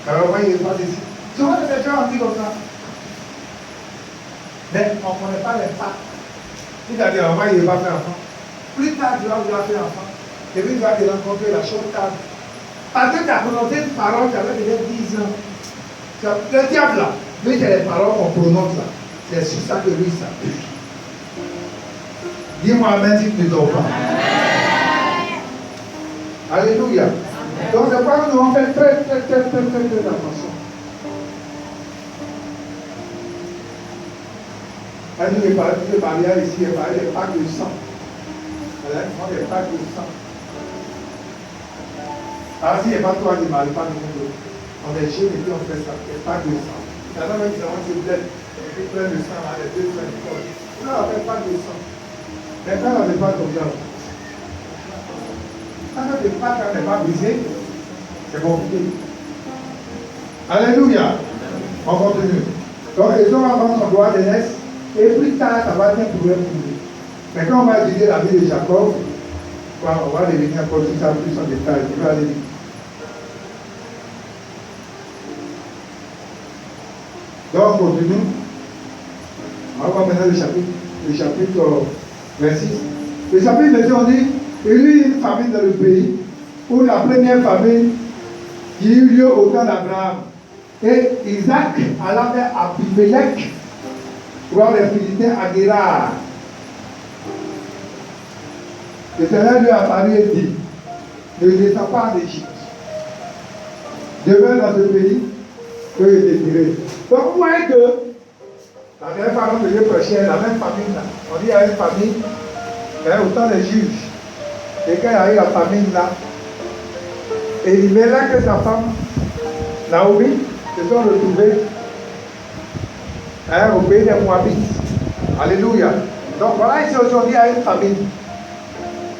Alors moi, il ne veut pas décider. Souvent, les gens ont dit comme ça. Mais on ne connaît pas l'impact. Si tu as dit, alors moi, il ne veut pas faire enfant. Plus tard, tu vas vouloir faire enfant. Et puis tu vas te rencontrer la chose table. Parce que tu as prononcé une parole qui avait déjà 10 ans. Le diable là, lui c'est les paroles qu'on prononce là. C'est sur ça que lui s'appuie. Dis-moi amen si tu ne dors pas. Alléluia. Donc c'est pourquoi nous devons faire très attention. Elle nous est parlé de mariage ici, elle parlait des packs de sang. Elle a des packs de sang. Alors si il n'y a pas toi, il ne marie pas nous autres. On est jeunes et puis on fait ça, il n'y a pas de sang. Il y en a même qui se blessent, et puis plein de sang, les 2 frères du corps. Non, on ne fait pas de sang. Mais quand on n'est pas comme ça, quand on n'est pas brisé, c'est compliqué. Alléluia. On continue. Donc, ils ont avant son droit d'aînesse, et plus tard, ça va être un problème pour lui. Mais quand on va étudier la vie de Jacob, on va devenir encore tout ça plus en détail. Je vais aller vite. Donc, on continue. On va voir maintenant le chapitre 26. Le chapitre 26, on dit, il y eut une famine dans le pays, où la première famine qui eut lieu au temps d'Abraham. Et Isaac alla vers Abimelech, voir les Philistins à Guérard. Le Seigneur lui a parlé et dit, ne descends pas en Égypte. Demeure dans ce pays, que je te dirai. Donc vous voyez que la dernière fois que je prêchais, la même famille là, on dit il y a une famille, il y a autant de juges. Et quand il y a eu la famille là, et il met là que sa femme, Naomi, se sont retrouvés au pays des Moabites. Alléluia. Donc voilà, ici aujourd'hui, il y a une famine.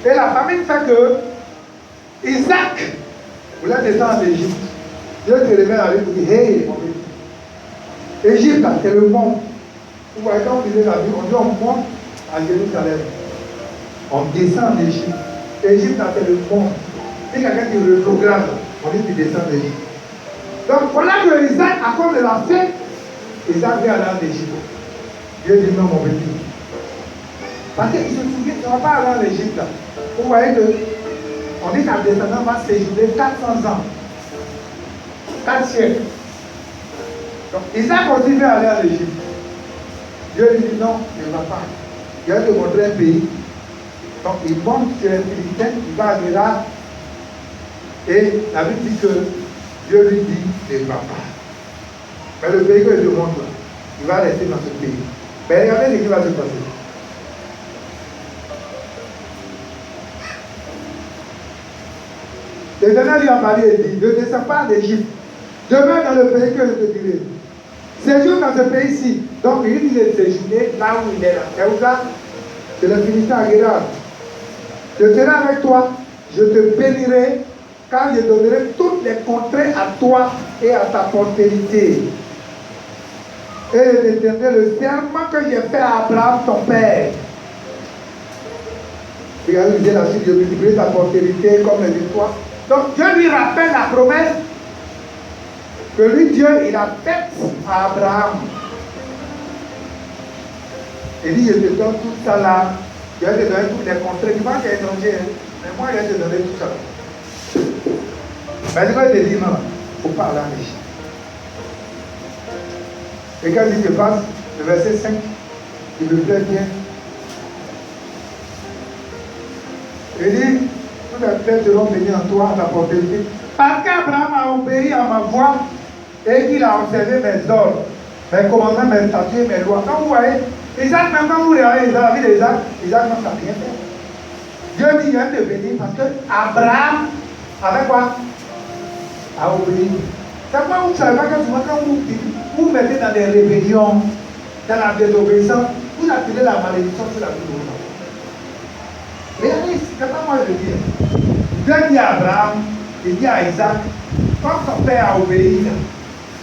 Et la famine fait que Isaac voulait descendre en Égypte. Dieu te révèle à lui pour dire, hey, mon petit. Égypte, c'est le monde. Vous voyez, quand on disait la Bible, on dit on monte à Jérusalem. On descend en Égypte. Égypte, c'est le monde. Si quelqu'un qui reprogramme, on dit qu'il descend en Égypte. Donc voilà que Isaac, à cause de la fête, Isaac vient aller en Égypte. Dieu dit non, mon petit. Parce qu'il se souvient, tu ne vas pas aller en Égypte. Vous voyez que on dit qu'un descendant va séjourner 400 ans. 4 siècles. Donc Isaac continue à aller en Égypte. Dieu lui dit non, il ne va pas. Il va te montrer un pays. Donc il monte sur un Philistins, il va à Guérard. Et la Bible dit que Dieu lui dit, il ne va pas. Mais le pays que je te montre là, il va rester dans ce pays. Mais regardez ce qui va se passer. L'Éternel lui a parlé et dit, ne descends pas en Égypte. Demeure dans le pays que je te dirai. Séjourne dans ce pays-ci. Donc il dit de séjourner là où il est là. Et où ça? C'est le Philistin à Guérard. Je serai avec toi, je te bénirai, car je donnerai toutes les contrées à toi et à ta postérité. Et je te tiendrai le serment que j'ai fait à Abraham, ton père. Regardez, il dit la suite, je multiplierai ta postérité comme les étoiles. Donc Dieu lui rappelle la promesse que lui, Dieu, il a faite à Abraham. Il dit, je te donne tout ça là. Je vais te donner toutes les contrées. Tu vois qu'il est étranger, mais moi, je vais te donner tout ça. Mais quand il te dit, non, il ne faut pas aller en Égypte. Et quand il se passe, le verset 5, il me plaît bien. Il dit, toutes les terres seront bénies en toi, à ta postérité. Parce qu'Abraham a obéi à ma voix et qu'il a observé mes ordres, mes commandements, mes statuts, mes lois. Donc vous voyez, Isaac, même quand vous regardez la vie d'Isaac, Isaac n'a rien fait. Dieu dit, il vient te bénir parce que Abraham, avec quoi? A obéi. C'est pourquoi vous ne savez pas que souvent quand vous mettez dans des rébellions, dans la désobéissance, vous attirez la malédiction sur la vie de vos enfants. Regardez, c'est pas moi je le dis. Dieu dit à Abraham, il dit à Isaac, quand ton père a obéi,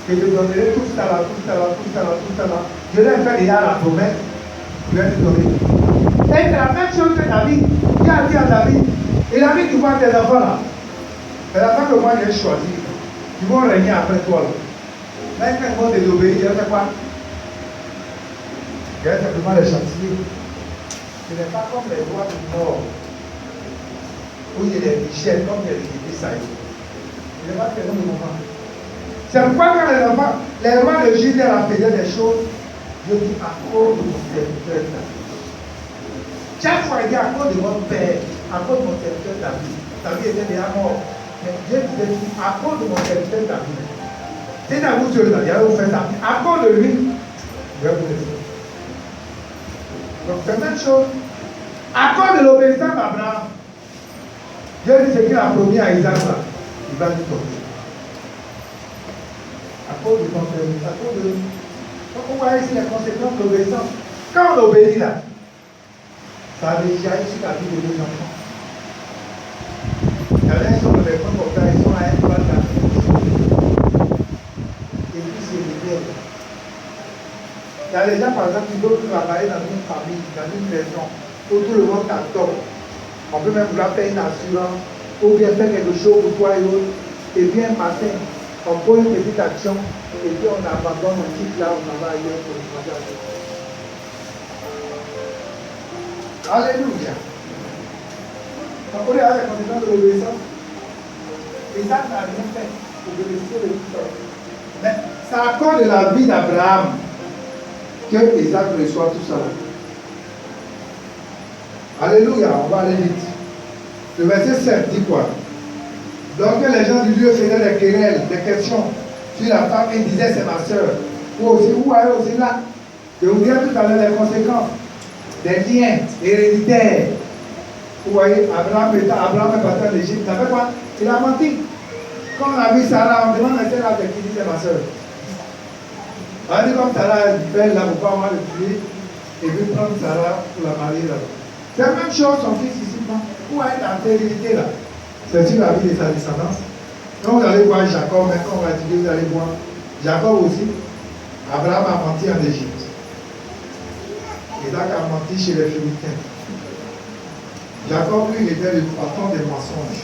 je te donnerai tout ça là, tout ça là, tout ça là, tout ça là. Je vais faire déjà la promesse, je vais te donner. Et c'est la même chose que David. Dieu a dit à David, il a dit, tu vois tes enfants là. C'est la femme que moi j'ai choisi. Ils vont régner après toi là. Mais quand ils vont désobéir, je vais faire quoi? Je vais simplement les châtier. Ce n'est pas comme les rois du Nord, où il y a des richesses, comme il y a des Israël. Il n'est pas que nous ne moment. C'est pourquoi quand les rois de Juda faisaient des choses, je dis à cause de mon serviteur David. Chaque fois il dit à cause de mon père, à cause de mon serviteur David. David était déjà mort. Mais Dieu disait à cause de mon serviteur David. Si David sur le David, vous faites ça. À cause de lui, je vais vous laisser. Donc c'est la même chose. À cause de l'obéissance d'Abraham, Dieu dit ce qu'il a promis à Isaac là, il va lui donner. À cause de ton service, à cause de. Donc on voit ici les conséquences de l'obéissance. Quand on obéit là, ça a déjà sur la vie de nos enfants. Il y en a qui sont dans les points comme ça, ils sont à un point de la vie. Et puis c'est rebelle. Il y a des gens par exemple qui veulent travailler dans une famille, dans une maison, où tout le monde t'adore. On peut même vouloir faire une assurance, ou bien faire quelque chose pour toi et autres. Et bien un matin, on pose une petite action, et puis on abandonne un titre là, on en va ailleurs pour le travail. Alléluia. Donc on est à la conséquence de l'obéissance. Isaac n'a rien fait pour bénéficier de tout ça. Mais c'est à cause de la vie d'Abraham que Isaac reçoit tout ça. Alléluia, on va aller vite. Le verset 7 dit quoi? Donc les gens du lieu faisaient des querelles, des questions. Puis la femme, il disait, c'est ma soeur. Vous aussi, vous voyez aussi là. Je vous dirai tout à l'heure les conséquences des liens héréditaires. Vous voyez, Abraham est parti en Égypte. Il a fait quoi? Il a menti. Quand on a vu Sarah, on demande à Sarah qui dit c'est ma soeur. On a dit comme Sarah est belle là, pourquoi on va le tuer et puis prendre Sarah pour la marier là. C'est la même chose, son fils ici. Où est la stérilité là? C'est sur la vie de sa descendance. Quand vous allez voir Jacob, mais quand on va étudier, vous allez voir Jacob aussi. Abraham a menti en Égypte. Isaac a menti chez les Philistins. Jacob, lui, il était le patron des mensonges.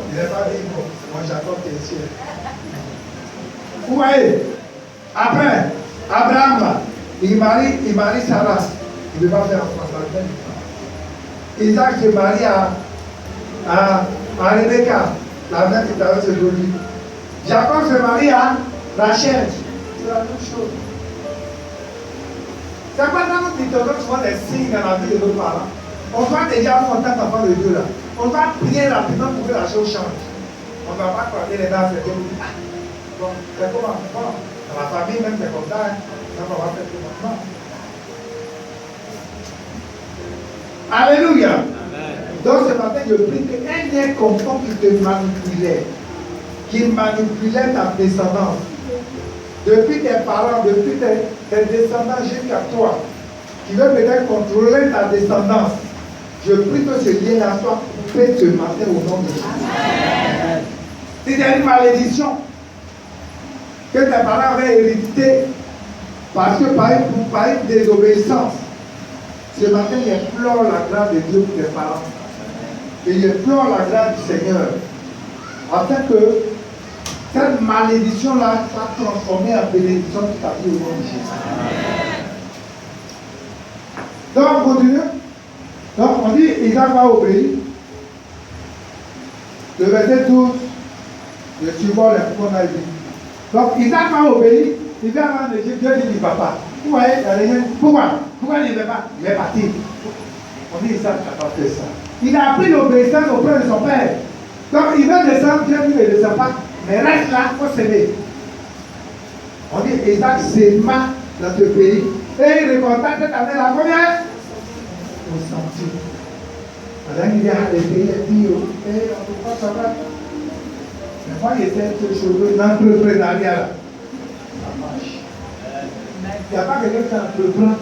Il n'est pas dit, bon, moi Jacob qui est ciel. Vous voyez, après, Abraham, il marie Sarah. Il ne veut pas faire en France. Isaac se marie à Rebecca, la mère qui traverse le dos. Jacob se marie à Rachel. C'est la même chose. C'est pas dans notre mythologie souvent des signes dans la vie de nos parents. On doit déjà avoir un temps d'enfant de Dieu là. On doit prier rapidement pour que la chose change. On ne va pas croiser les dents, c'est comme bon, c'est comme bon, dans la famille même c'est comme ça. Ça va faire tout maintenant. Alléluia. Amen. Donc ce matin, je prie qu'un lien confond qui te manipulait, qui manipulait ta descendance, depuis tes parents, depuis tes descendants jusqu'à toi, qui veut peut-être contrôler ta descendance, je prie que ce lien-là soit coupé ce matin au nom de Jésus. Amen. Si c'est une malédiction que tes parents avaient héritée, parce que par une désobéissance, ce matin, il implore la grâce de Dieu pour tes parents. Et il implore la grâce du Seigneur. Afin que cette malédiction-là soit transformée en bénédiction toute ta vie au nom de Jésus. Donc, on continue. Donc, on dit, Isaac va obéir. Le verset 12, le suivant, qu'on a dit. Donc, Isaac va obéir. Il vient en Égypte, Dieu dit, papa. Vous voyez, pourquoi il ne veut pas? Il est parti. On dit, Isaac n'a pas fait ça. Il a appris l'obéissance auprès de son père. Donc, il veut descendre, Dieu dit, il ne descend pas. Mais reste là, il faut s'aimer. On dit, Isaac s'aima dans ce pays. Et il recontacte cette année la première. Au sentier. Madame, il dit, ah, les pays, il dit, on ne peut pas savoir. Mais moi, il était ce chose, l'entrepreneuriat là. Ça marche. Il n'y a pas quelqu'un qui entreprend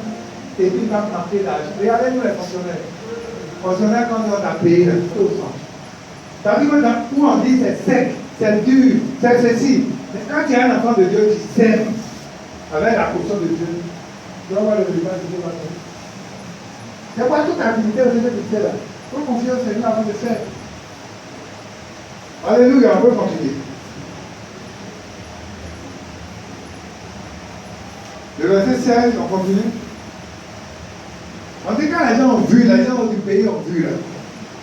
et puis va planter l'argent. Regardez-nous les fonctionnaires. Fonctionnaires, quand on a payé, là, tout au sens. Ça veut dire que où on dit c'est sec, c'est dur, c'est ceci. Mais quand tu es un enfant de Dieu, tu sèmes avec la portion de Dieu. Tu vas voir le résultat de Dieu va te faire. C'est quoi toute activité au niveau du ciel là? Il faut confier au Seigneur avant de faire. Alléluia, on peut continuer. Le verset 16, on continue. On dit quand les gens ont vu, les gens du pays ont vu là.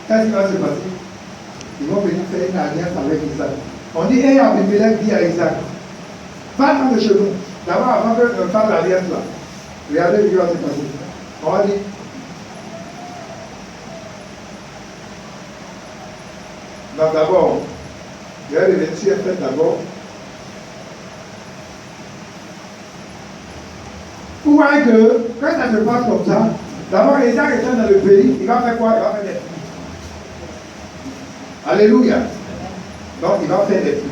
Qu'est-ce qui va se passer? Ils vont venir faire une alliance avec Isaac. On dit, et Abimelech dit à Isaac, va de chez nous. D'abord, avant de faire l'alliance là. Regardez ce qui va se passer. On va dire. Donc d'abord, regardez les 26 fait d'abord. Vous voyez que quand ça se passe comme ça, d'abord Isaac étant dans le pays, il va faire quoi? Il va faire des fruits. Alléluia. Donc il va faire des fruits.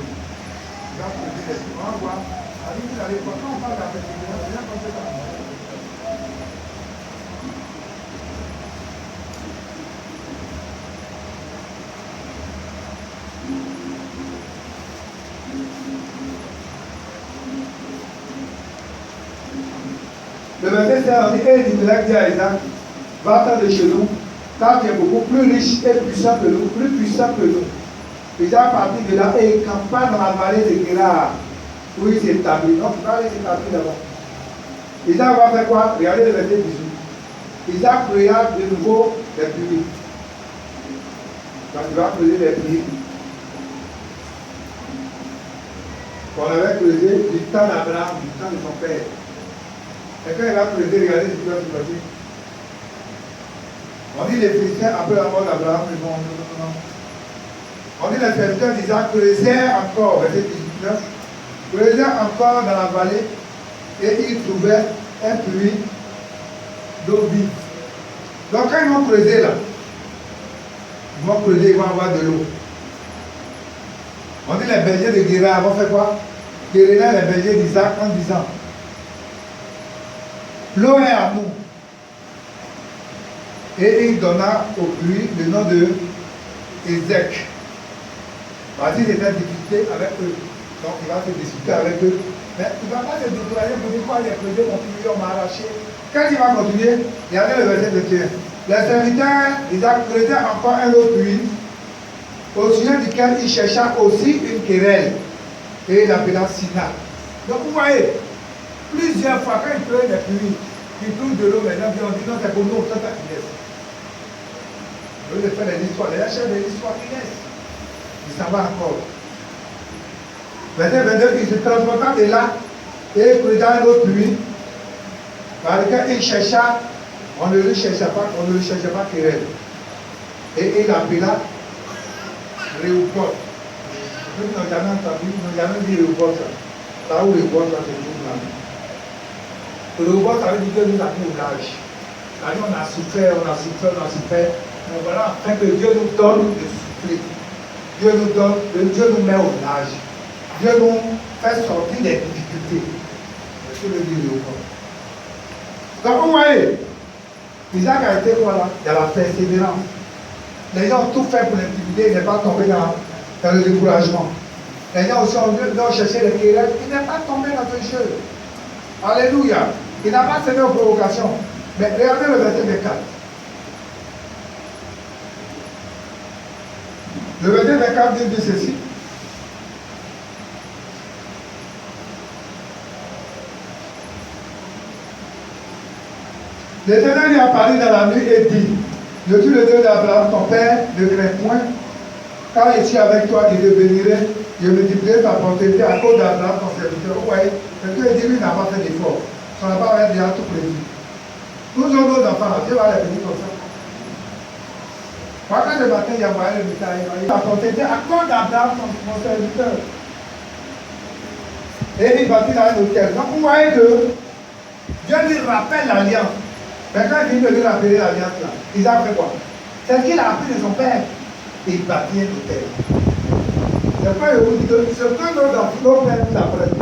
Il va faire des fruits. On va voir. Quand on parle de la persécution, c'est bien comme ça. Le verset 16, on dit, et Abimelech dit à Isaac, va-t'en de chez nous, car tu es beaucoup plus riche et puissant que nous, plus puissant que nous. Isaac partit de là et il campa dans la vallée de Guérard, où il s'est établi. Donc, il va aller s'établir là-bas. Isaac va faire quoi? Regardez le verset 18. Isaac créa de nouveau les puits. Donc, il va creuser les puits. Qu'on avait creusé du temps d'Abraham, du temps de son père. Et quand il va creuser, regardez ce qui va se passer. On dit les Philistins, après la mort d'Abraham, ils vont non. On dit les serviteurs d'Isaac creusaient encore, verset 19, creusaient encore dans la vallée et ils trouvaient un puits d'eau vive. Donc quand ils vont creuser là, ils vont creuser, ils vont avoir de l'eau. On dit les bergers de Guéra vont faire quoi? Guéra les bergers d'Isaac en disant, l'eau est à nous. Et il donna au puits le nom de Ézek. Parce qu'il était discuté avec eux. Donc il va se discuter avec eux. Mais il ne va pas se décourager pour dire quoi les creuser, continuer, on m'a arraché. Quand il va continuer, il y avait le verset 21. Les serviteurs d'Isaac creusaient encore un autre puits, au sujet duquel il chercha aussi une querelle. Et il l'appela Sina. Donc vous voyez, plusieurs fois quand il creuse des puits, il trouve de l'eau, maintenant on dit non, c'est pour nous, ça finesse. Au lieu de faire des histoires, les chefs des histoires finessent. Il s'en va encore. Verset 22, il se transporta de là et creusa un autre puits, par lequel il chercha, on ne le cherchait pas querelle. Et il l'appela Réhoboth. Ceux qui n'ont jamais entendu, n'ont jamais dit Réhoboth. Là où Réhoboth se trouve là. Réhoboth, ça veut dire que nous avons mis au large. On a souffert. Mais voilà, afin que Dieu nous donne de souffler. Dieu nous met au large. Dieu nous fait sortir des difficultés. C'est ce que dit Réhoboth. Donc vous voyez, Isaac a été quoi là? Dans la persévérance. Les gens ont tout fait pour l'intimider, il n'est pas tombé dans le découragement. Les gens aussi ont cherché les querelles, il n'est pas tombé dans ce jeu. Alléluia. Il n'a pas cédé aux provocations. Mais regardez le verset 24. Le verset 24 dit ceci. L'Éternel lui apparut dans la nuit et dit, je suis le Dieu d'Abraham, ton père, ne crains point, car je suis avec toi et je te bénirai, je multiplierai ta prospérité à cause d'Abraham, ton serviteur. Vous voyez, ce que Dieu n'a pas fait d'effort. Son appart va être déjà tout prévu. Nous avons nos enfants, Dieu va les bénir comme ça. Moi, quand le matin, il y a envoyé le message, il va prospérité à cause d'Abraham, mon serviteur. Et il bâtit dans un hôtel. Donc vous voyez que Dieu lui rappelle l'alliance. Mais quand il vient de lui rappeler l'alliance là, Isaac fait quoi? C'est ce qu'il a appris de son père. Il bâtit un hôtel. C'est pourquoi je vous dis que ce que nos pères nous apprennent,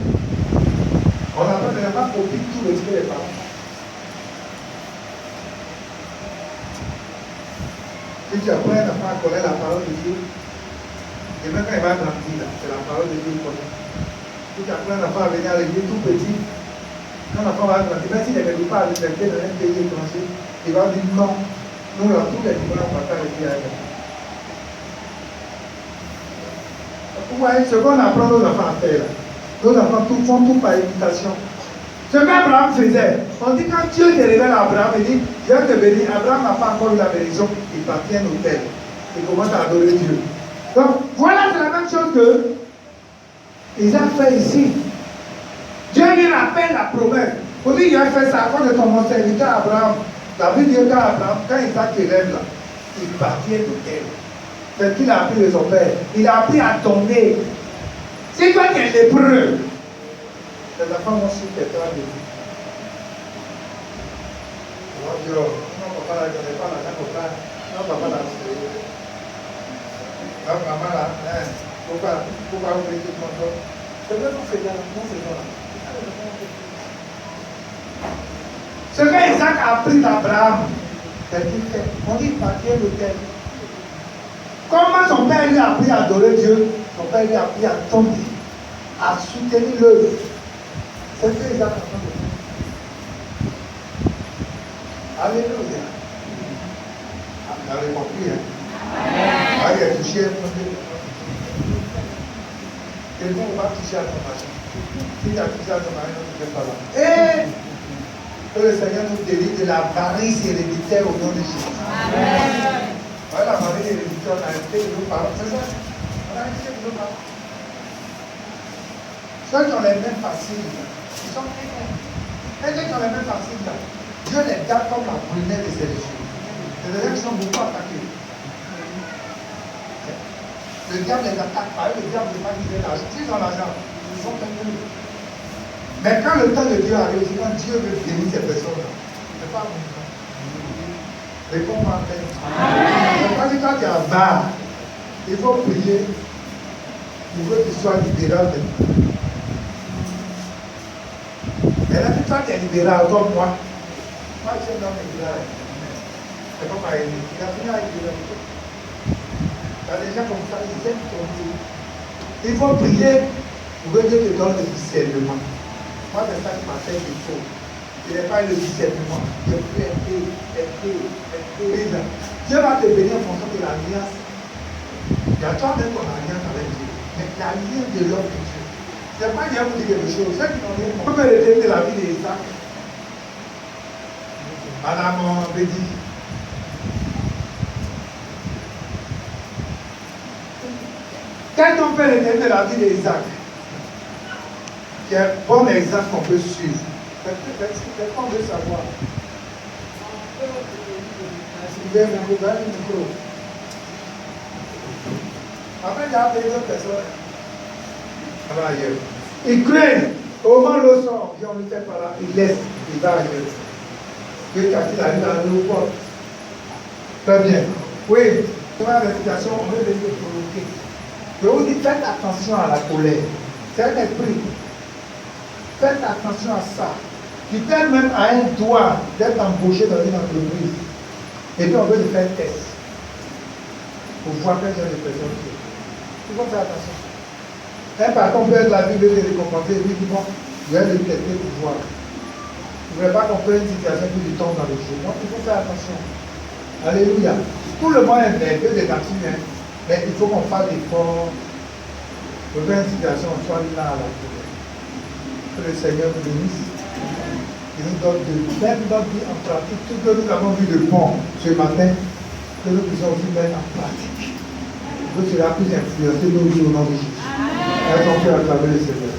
on apprend de pas copier tout le ce des parents. Si tu apprends un enfant à connaître la parole de Dieu, et même quand il va grandir, c'est la parole de Dieu qu'il connaît. Si tu apprends un enfant à venir à l'église tout petit, quand l'enfant va grandir, même s'il n'aime pas à respecter dans un pays étranger, il va dire non, nous dans tous les dimanches, on va faire le diable. Vous voyez, ce qu'on apprend nos enfants à faire, nos enfants font tout par imitation. Ce qu'Abraham faisait, on dit quand Dieu te révèle à Abraham, il dit, je vais te bénir. Abraham n'a pas encore eu la bénédiction, il partit à un hôtel. Il commence à adorer Dieu. Donc voilà, c'est la même chose que Isaac fait ici. Dieu lui rappelle la promesse. Pour dire, il a fait ça à cause de ton serviteur Abraham. La Bible dit quand Isaac élève là, il partit à un hôtel. C'est ce qu'il a appris de son père. Il a appris à tomber. Si toi tu es lépreux, les enfants vont suivre tes traces de vie. On va dire, non, papa là, je n'ai pas l'argent pour ça. Non, papa là, c'est. Non, maman là, pourquoi vous voulez tout mon dos? C'est vrai qu'on fait là, non, c'est là. Ce que Isaac a appris d'Abraham, c'est qu'il fait. On dit partir l'hôtel. Comment son père lui a appris à adorer Dieu, son père lui a appris à tomber, à soutenir l'œuvre. C'est ce que Isaac a fait. Alléluia. Vous avez compris, hein? Ah, il a touché un peu. Quelqu'un va toucher à ton mari. Si tu as touché à ton mari, non, tu ne fais pas là. Et que le Seigneur nous délivre de l'avarice héréditaire au nom de Jésus. Amen. Voilà, la marée héréditaire, on a hérité de nos parents. C'est ça? On a hérité de nos parents. Ceux qui ont les mains faciles, ils sont très bien. Et ceux qui ont les mains faciles, Dieu les garde comme la prunelle de ses yeux. C'est des gens qui sont beaucoup attaqués. Le diable les attaque pas, le diable ne veut pas qu'ils aient l'argent. S'ils ont l'argent, ils sont peinés. Mais quand le temps de Dieu arrive, c'est quand Dieu veut bénir ces personnes-là. Ce n'est pas mon temps. Réponds-moi à peine. Quand tu es à bas, il faut prier. Il veut qu'il soit libéral maintenant. Mais là, toi, tu es libéral comme moi. Moi, je suis un homme libéral. C'est comme Aïe. Il a fini avec l'identité. Il y a des gens comme ça, ils aiment ton Dieu. Il faut prier pour que Dieu te donne le discernement. Moi, c'est ça qui m'a fait du faux. Je n'ai pas eu le discernement. Je prie un peu. Dieu va te bénir en fonction de l'alliance. Il y a toi-même ton alliance avec Dieu. Mais l'alliance de l'homme de Dieu. Ce n'est pas Dieu vous dire quelque chose. Ceux qui n'ont rien compris. Comment le de la vie d'Isaac? Madame Bédi. Quand on peut le de la vie d'Isaac, qui est un bon exemple qu'on peut suivre. Peut-être qu'on veut savoir. Après, il y a d'autres personnes. Ailleurs. Il craint. Au moment où l'eau sort, on le fait par là, il laisse, il va ailleurs. Que quand il arrive à l'eau porte. Très bien. Oui, dans la réputation, on veut venir provoquer. Je vous dis, faites attention à la colère. C'est un esprit. Faites attention à ça. Tu perds même à un doigt d'être embauché dans une entreprise. Et puis on veut te faire un test. Pour voir quel genre de personne tu es. Il faut faire attention. Un patron peut être la vie de te récompenser. Et puis il faut le tester pour voir. Tu ne voudrais pas qu'on prenne une situation plus du temps dans le jeu. Donc il faut faire attention. Alléluia. Tout le monde est un peu négatif, hein. Mais il faut qu'on fasse l'effort pour faire une situation, on soit là à la couleur. Que le Seigneur nous bénisse. Il nous donne de mettre notre vie en pratique. Tout ce que nous avons vu de bon ce matin, que nous puissions aussi mettre en pratique. Que cela puisse influencer nos vies au nom de Jésus. Est-ce qu'on peut acclamer le Seigneur?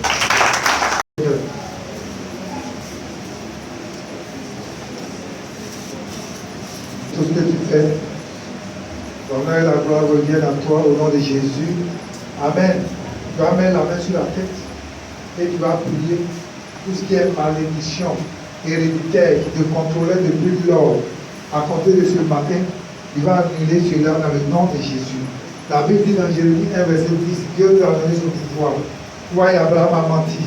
Tout ce que tu fais, l'honneur et la gloire reviennent à toi au nom de Jésus. Amen. Tu vas mettre la main sur la tête et tu vas prier tout ce qui est malédiction héréditaire qui te contrôlait depuis lors. À compter de ce matin, il va annuler cela dans le nom de Jésus. La Bible dit dans Jérémie 1, verset 10, Dieu lui a donné son pouvoir. Toi et Abraham a menti.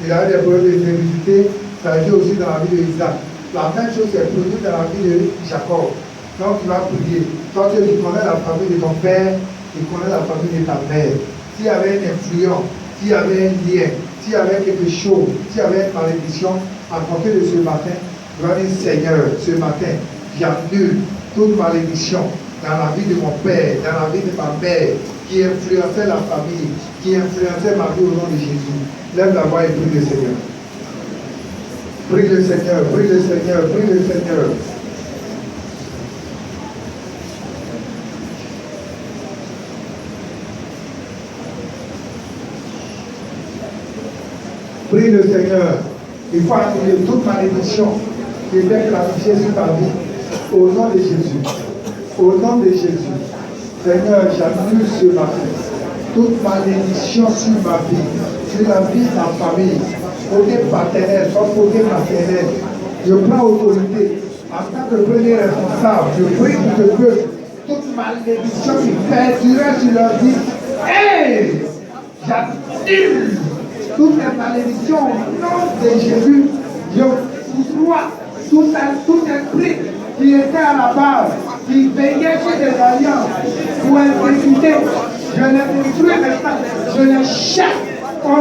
Il a eu des problèmes de félicité, ça a été aussi dans la vie d'Isaac. La même chose est produite dans la vie de Jacob. Donc tu vas prier. Toi tu connais la famille de ton père, tu connais la famille de ta mère. S'il y avait une influence, s'il y avait un lien, s'il y avait quelque chose, s'il y avait une malédiction, à compter de ce matin, tu vas dire Seigneur, ce matin, j'annule toute malédiction dans la vie de mon père, dans la vie de ma mère, qui influençait la famille, qui influençait ma vie au nom de Jésus. Lève la voix et prie le Seigneur. Prie le Seigneur, prie le Seigneur, prie le Seigneur. Prie le Seigneur. Il faut annuler toute malédiction qui était classifiée sur ta vie. Au nom de Jésus. Au nom de Jésus. Seigneur, j'annule ce matin toute malédiction sur ma vie, sur la vie de ma famille, côté paternel, soit côté maternel. Je prends autorité en tant que premier responsable. Je prie pour que toute malédiction qui perdurait sur leur vie, et j'annule toute la malédiction au nom de Jésus. Je foudroie tout esprit qui était à la base, qui veillait sur des alliances pour exécuter. Je les détruis maintenant, je les chasse au nom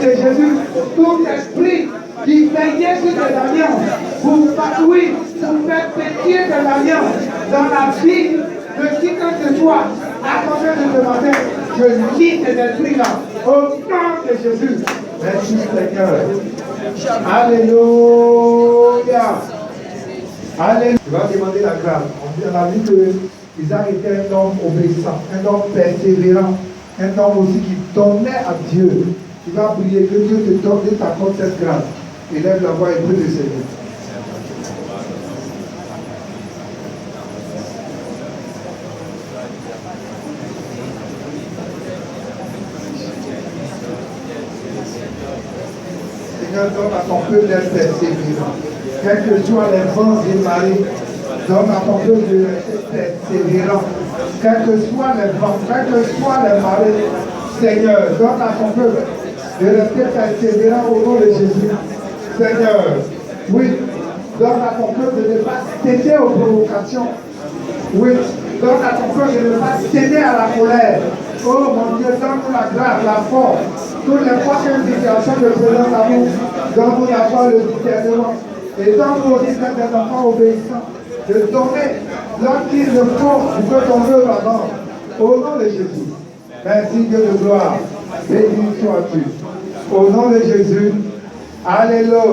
de Jésus. Tout esprit qui veillait sur des alliances pour patrouiller, pour faire péter des alliances dans la vie de qui que ce soit, à côté de ce matin, je lis ces esprits-là au nom de Jésus. Merci Seigneur. Alléluia. Alléluia. Tu vas demander la grâce. On a dit que Isaac était un homme obéissant, un homme persévérant, un homme aussi qui donnait à Dieu. Tu vas prier que Dieu te donne et t'accorde cette grâce. Élève la voix et prie le Seigneur. Seigneur, donne à ton peuple d'être persévérant. Quels que soient les vents et marées, donne à ton peuple de rester persévérant. Quels que soient les vents, quelles que soient les marées, Seigneur, donne à ton peuple de rester persévérant au nom de Jésus. Seigneur, oui, donne à ton peuple de ne pas céder aux provocations. Oui, donne à ton peuple de ne pas céder à la colère. Oh mon Dieu, donne-nous la grâce, la force. Toutes les fois qu'une situation se présente à nous, donne-nous la foi, le discernement. Et donne-nous aussi d'être des enfants obéissants. De donner l'empire de force pour que ton vœu avance. Au nom de Jésus. Merci Dieu de gloire. Béni sois-tu. Au nom de Jésus. Alléluia.